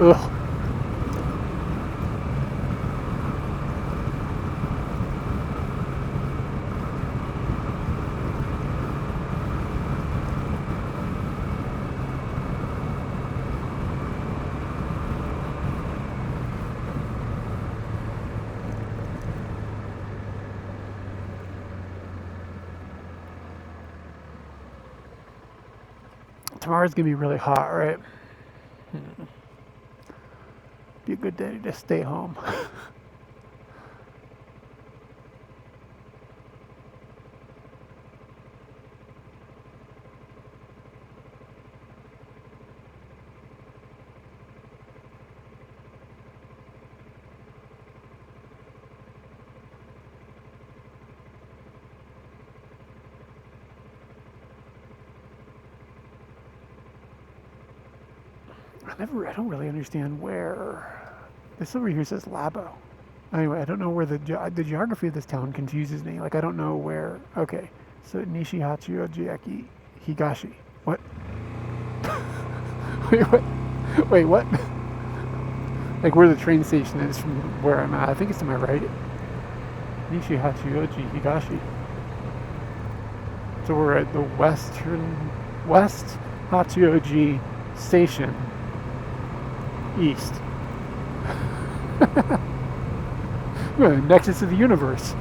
Ugh. Tomorrow's gonna be really hot, right? Be a good day to just stay home. I don't really understand where. This over here says Labo. Anyway, I don't know where the geography of this town confuses me. Like, I don't know where. Okay, so Nishihachi Ojiaki Higashi. What? Wait, what? Wait, what? Like, where the train station is from where I'm at. I think it's to my right. Nishihachi Oji Higashi. So we're at the West Hachioji Station. East. Nexus of the universe.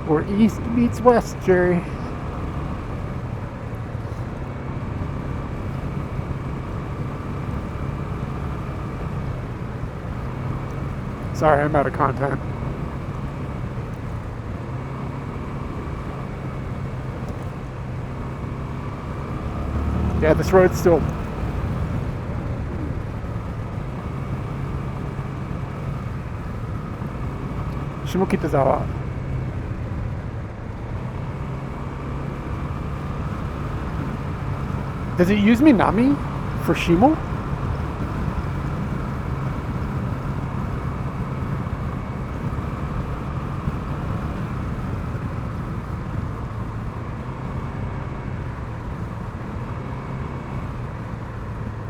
Or east meets west, Jerry. Sorry, I'm out of content. Yeah, this road's still... Shimokitazawa. Does it use Minami for Shimo?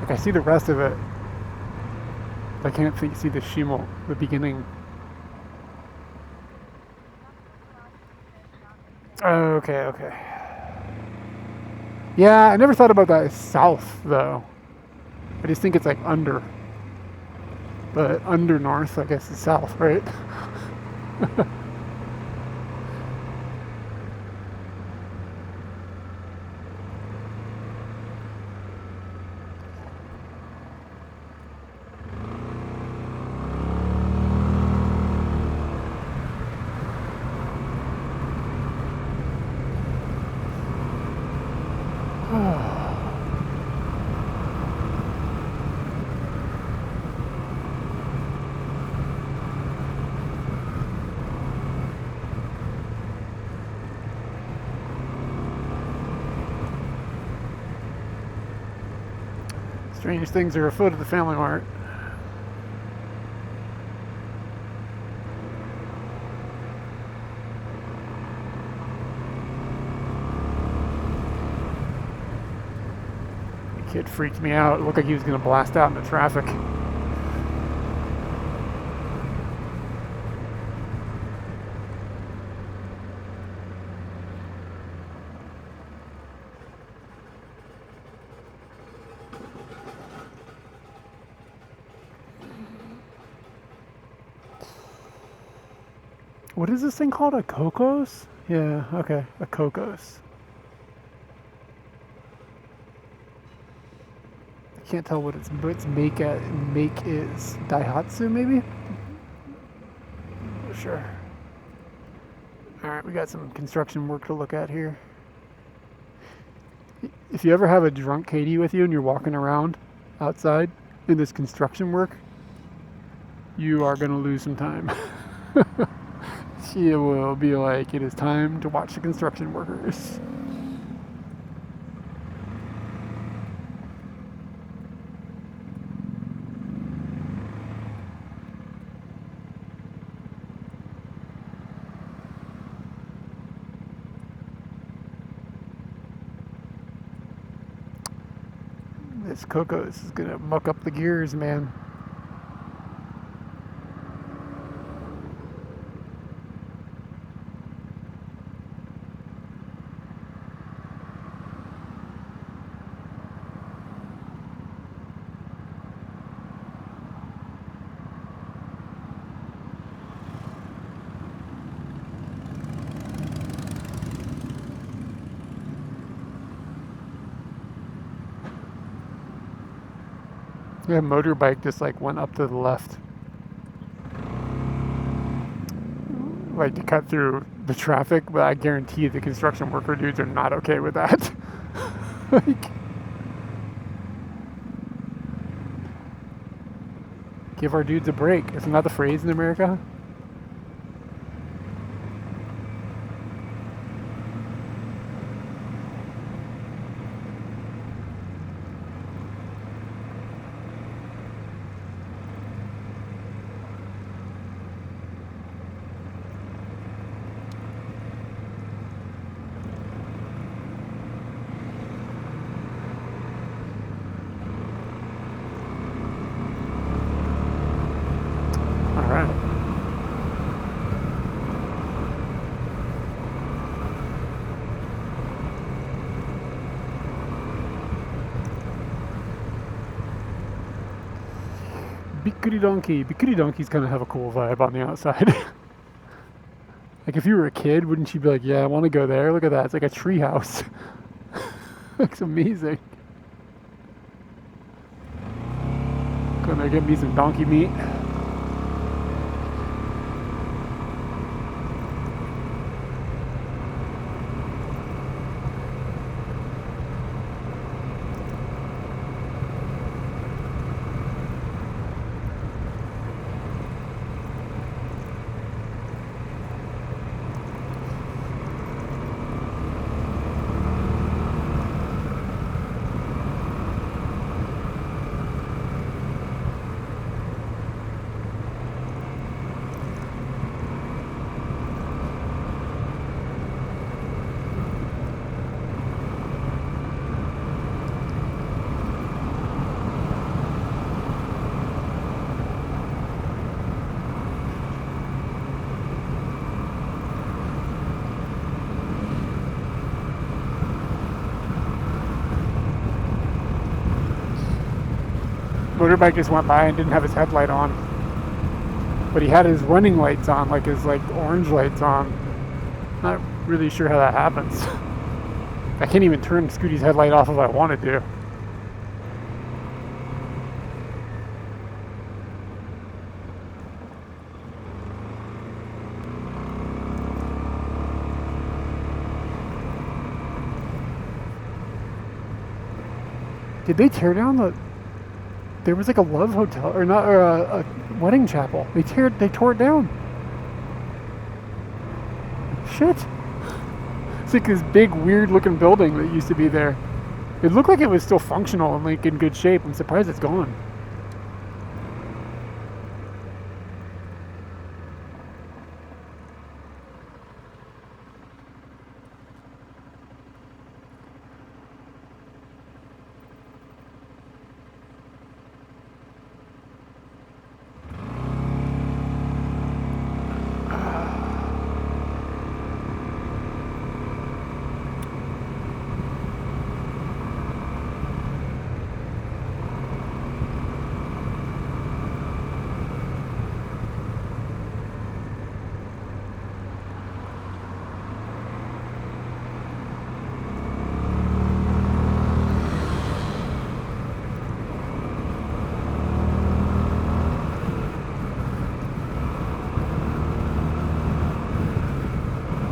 I see the rest of it. I can't see the Shimo, the beginning. Okay. Yeah, I never thought about that as south, though. I just think it's like under. But under north, I guess, is south, right? Strange things are afoot at the Family Mart. The kid freaked me out. It looked like he was going to blast out into traffic. What is this thing called? A Cocos? Yeah, okay, a Cocos. I can't tell what its make is. Daihatsu, maybe? Sure. Alright, we got some construction work to look at here. If you ever have a drunk Katie with you and you're walking around outside in this construction work, you are going to lose some time. She will be like, it is time to watch the construction workers. This Cocos is gonna muck up the gears, man. Yeah, motorbike just like went up to the left. Like to cut through the traffic, but I guarantee the construction worker dudes are not okay with that. Like, give our dudes a break. Isn't that the phrase in America? Bikkuri Donkey. Bikkuri Donkeys kind of have a cool vibe on the outside. Like if you were a kid, wouldn't you be like, yeah, I want to go there. Look at that. It's like a tree house. Looks amazing. Gonna get me some donkey meat. Motorbike just went by and didn't have his headlight on, but he had his running lights on, like his orange lights on. Not really sure how that happens. I can't even turn Scooty's headlight off if I wanted to. Did they tear down the... There was like a love hotel, or not, or a wedding chapel. They tore it down. Shit. It's like this big, weird-looking building that used to be there. It looked like it was still functional and like in good shape. I'm surprised it's gone.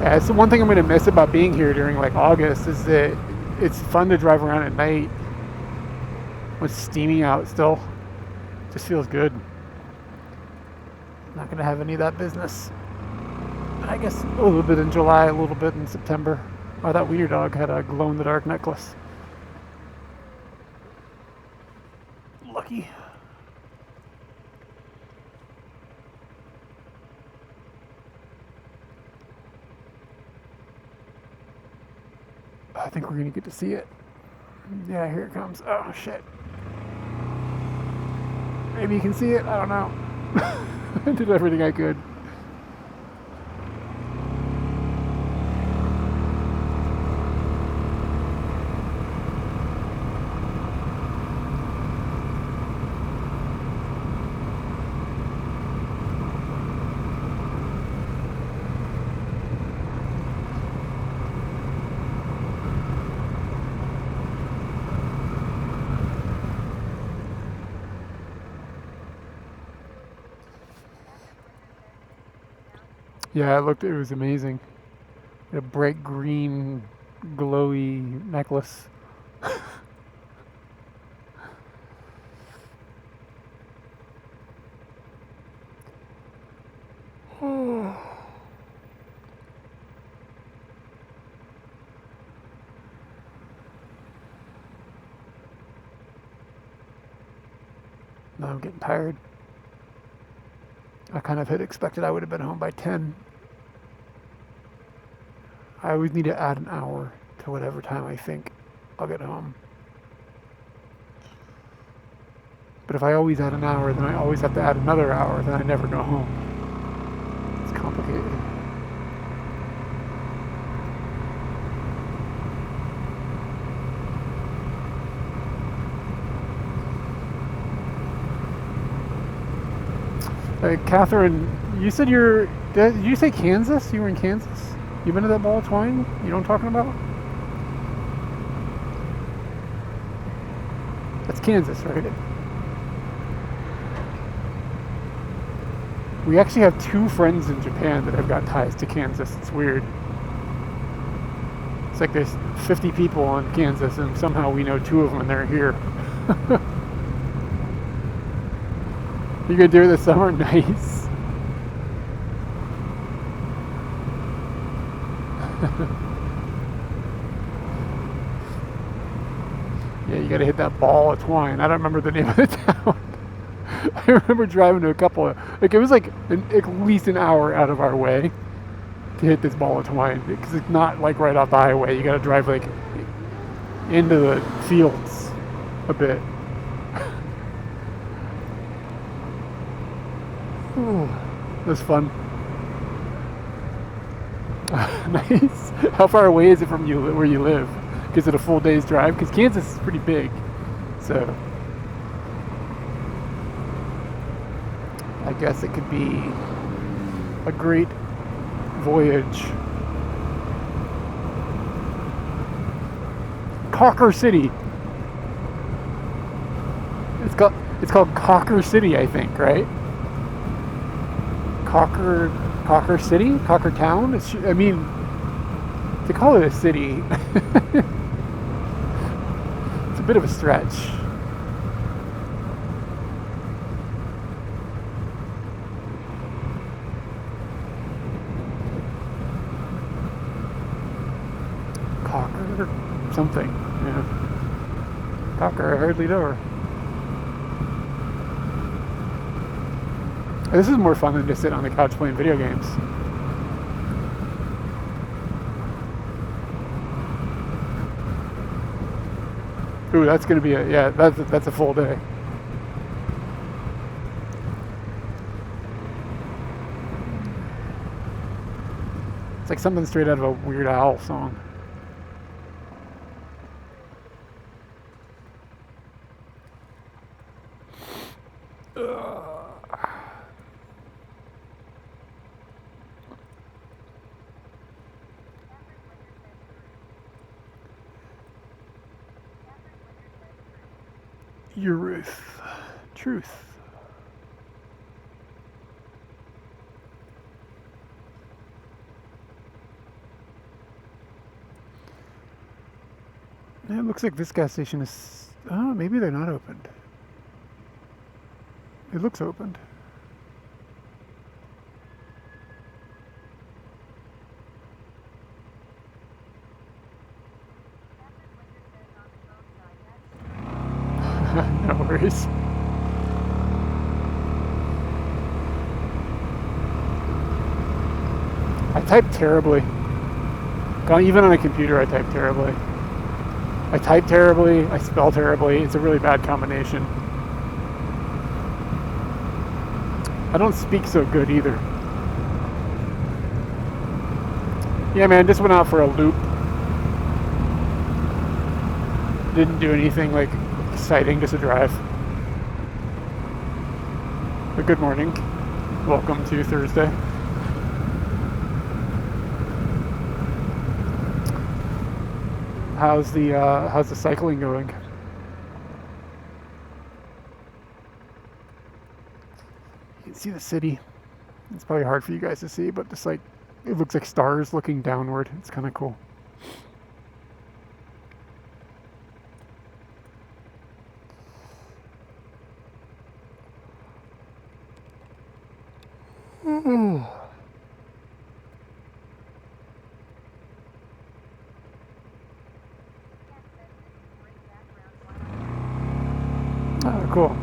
Yeah, it's the one thing I'm gonna miss about being here during like August is that it's fun to drive around at night when it's steamy out still. Just feels good. Not gonna have any of that business. I guess a little bit in July, a little bit in September. Oh, that wiener dog had a glow-in-the-dark necklace. Lucky. I think we're gonna get to see it. Yeah, here it comes. Oh shit. Maybe you can see it. I don't know. I did everything I could. Yeah, it was amazing. A bright green, glowy necklace. Now I'm getting tired. I kind of had expected I would have been home by 10. I always need to add an hour to whatever time I think I'll get home. But if I always add an hour, then I always have to add another hour, then I never go home. It's complicated. Catherine, you said did you say Kansas? You were in Kansas? You been to that ball of twine? You know what I'm talking about? That's Kansas, right? We actually have 2 friends in Japan that have got ties to Kansas. It's weird. It's like there's 50 people in Kansas and somehow we know 2 of them and they're here. You gonna do it this summer? Nice. Yeah, you gotta hit that ball of twine. I don't remember the name of the town. I remember driving to a couple of, like, it was like at least an hour out of our way to hit this ball of twine because it's not like right off the highway. You gotta drive like into the fields a bit. Ooh, that was fun. Nice. How far away is it from you where you live? Is it a full day's drive? Because Kansas is pretty big, so I guess it could be a great voyage. Cocker City. It's called Cocker City, I think, right? Cocker City? Cocker Town? I mean, to call it a city, it's a bit of a stretch. Cocker something, yeah. Cocker, I hardly know her. This is more fun than just sitting on the couch playing video games. Ooh, that's gonna be that's a full day. It's like something straight out of a Weird Al song. Your Ruth. Truth. It looks like this gas station is... Oh, maybe they're not opened. It looks opened. No worries. I type terribly. Even on a computer, I type terribly. I type terribly, I spell terribly. It's a really bad combination. I don't speak so good either. Yeah, man, just went out for a loop. Didn't do anything like exciting, just a drive. But good morning. Welcome to Thursday. How's the cycling going? You can see the city. It's probably hard for you guys to see, but just like it looks like stars looking downward. It's kind of cool. Oh, cool.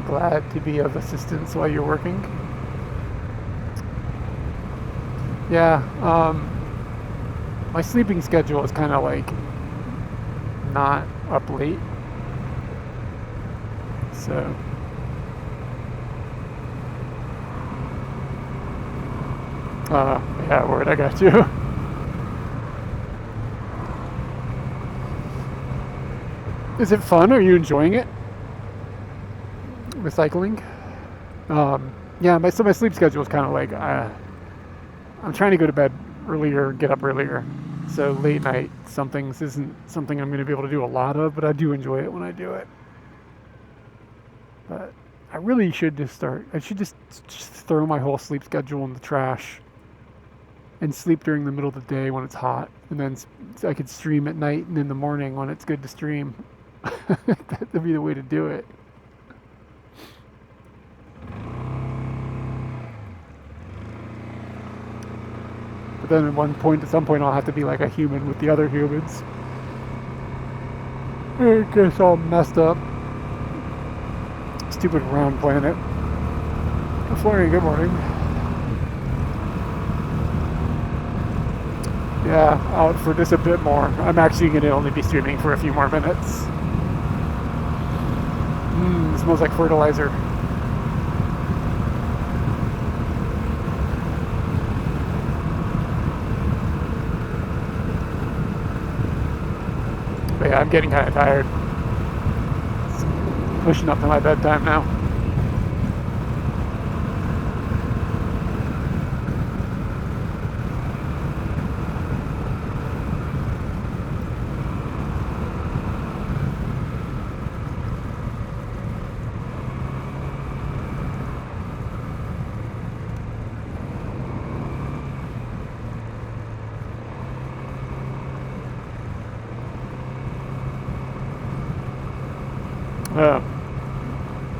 Glad to be of assistance while you're working. Yeah, my sleeping schedule is kind of like not up late. So yeah, word, I got you. Is it fun? Are you enjoying it? Recycling? Yeah, so my sleep schedule is kind of like I'm trying to go to bed earlier, get up earlier. So late night somethings isn't something I'm going to be able to do a lot of, but I do enjoy it when I do it. But I really should I should just throw my whole sleep schedule in the trash and sleep during the middle of the day when it's hot, and then I could stream at night and in the morning when it's good to stream. That'd be the way to do it. But then at some point I'll have to be like a human with the other humans. It gets all messed up. Stupid round planet. Florian, good morning. Yeah, out for just a bit more. I'm actually going to only be streaming for a few more minutes. It smells like fertilizer. But yeah, I'm getting kind of tired. It's pushing up to my bedtime now.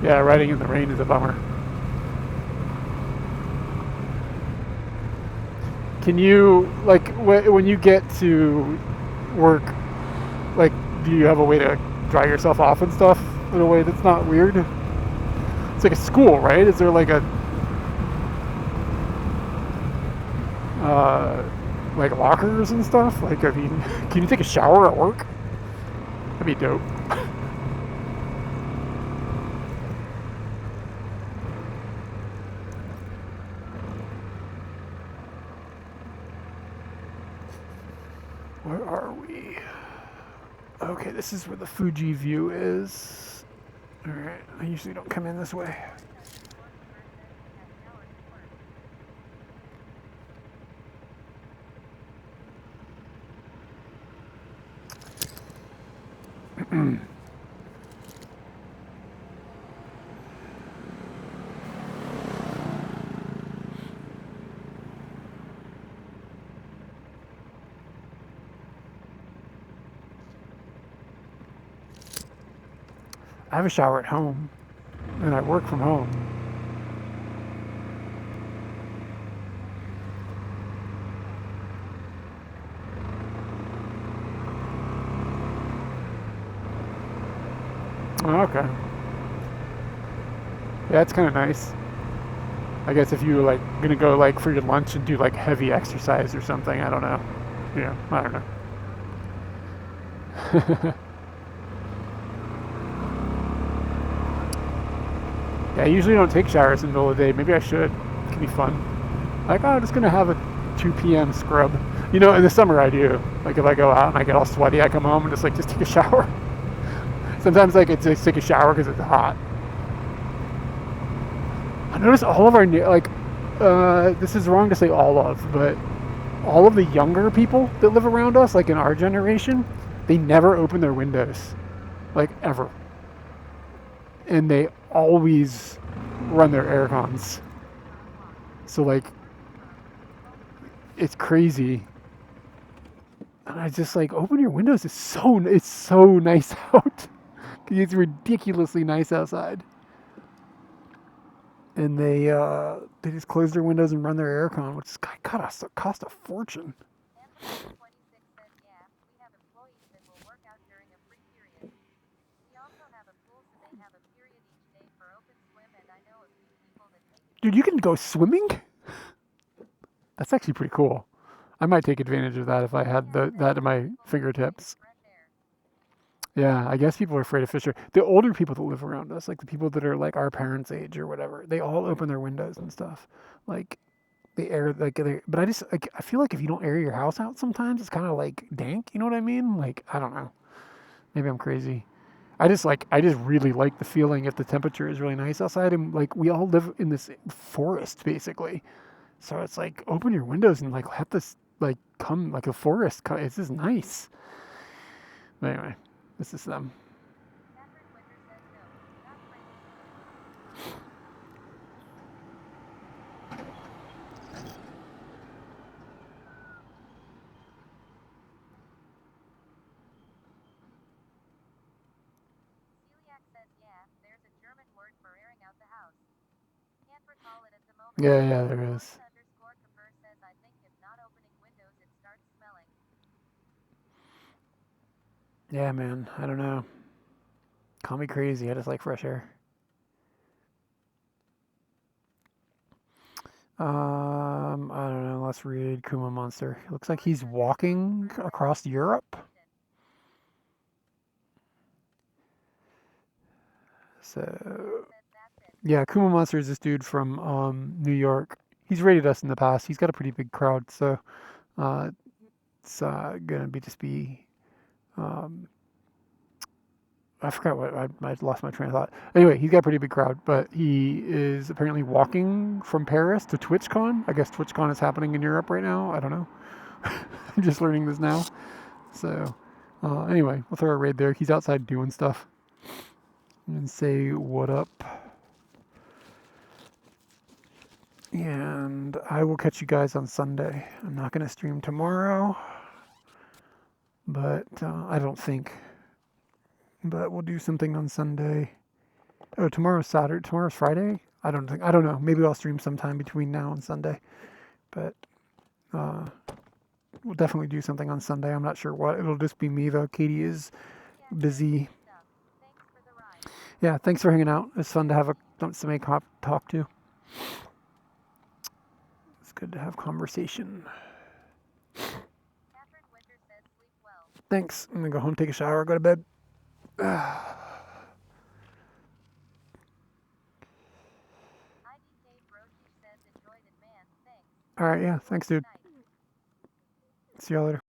Yeah, riding in the rain is a bummer. Can you, like, when you get to work, like, do you have a way to dry yourself off and stuff in a way that's not weird? It's like a school, right? Is there like lockers and stuff? Like, I mean, can you take a shower at work? That'd be dope. Where are we? Okay, this is where the Fuji view is. Alright, I usually don't come in this way. I have a shower at home, and I work from home. Oh, okay. Yeah, it's kind of nice. I guess if you were like gonna go like for your lunch and do like heavy exercise or something, I don't know. Yeah, I don't know. Yeah, I usually don't take showers in the middle of the day. Maybe I should. It could be fun. Like, oh, I'm just gonna have a 2 p.m. scrub. You know, in the summer I do. Like if I go out and I get all sweaty, I come home and just take a shower. Sometimes like it's just take a shower because it's hot. I notice all of our this is wrong to say all of, but all of the younger people that live around us, like in our generation, they never open their windows, like ever, and they always run their air cons. So like, it's crazy. And I just like open your windows. It's so nice out. It's ridiculously nice outside. And they just close their windows and run their aircon, which is cost a fortune. Amber26 says, yeah, we have employees that will work out during a free period. We also have a pool, so they have a period each day for open swim, and I know a few people that take it. Dude, you can go swimming? That's actually pretty cool. I might take advantage of that if I had that at my fingertips. Fresh air. Yeah, I guess people are afraid of fish. The older people that live around us, like the people that are like our parents' age or whatever, they all open their windows and stuff. Like the air, but I just like I feel like if you don't air your house out, sometimes it's kind of like dank. You know what I mean? Like I don't know. Maybe I'm crazy. I just really like the feeling if the temperature is really nice outside, and like we all live in this forest basically. So it's like open your windows and like let this like come like a forest. It's just nice. But anyway, this is them. Patrick Winter says, no, not crazy. Celiac says, yeah, there's a German word for airing out the house. Can't recall it at the moment. Yeah, there is. Lauren_Kafir says, I think if not opening windows, it starts smelling. Yeah, man. I don't know. Call me crazy. I just like fresh air. I don't know. Let's read Kuma Monster. It looks like he's walking across Europe. So, yeah, Kuma Monster is this dude from New York. He's rated us in the past. He's got a pretty big crowd, so it's gonna be I forgot what I lost my train of thought. Anyway, he's got a pretty big crowd, but he is apparently walking from Paris to TwitchCon. I guess TwitchCon is happening in Europe right now. I don't know. I'm just learning this now. So, anyway, we'll throw a raid there. He's outside doing stuff. And say what up. And I will catch you guys on Sunday. I'm not going to stream tomorrow, but I don't think. But we'll do something on Sunday. Oh, tomorrow's Saturday. Tomorrow's Friday? I don't know. Maybe I'll stream sometime between now and Sunday. But we'll definitely do something on Sunday. I'm not sure what. It'll just be me though. Katie is busy. Stuff. Thanks for the ride. Yeah, thanks for hanging out. It's fun to have somebody talk to. It's good to have conversation. Catherine Winter says sleep well. Thanks. I'm gonna go home, take a shower, go to bed. IDK Broshi says enjoyed it, man. Thanks. All right, yeah, thanks, dude. Night. See y'all later.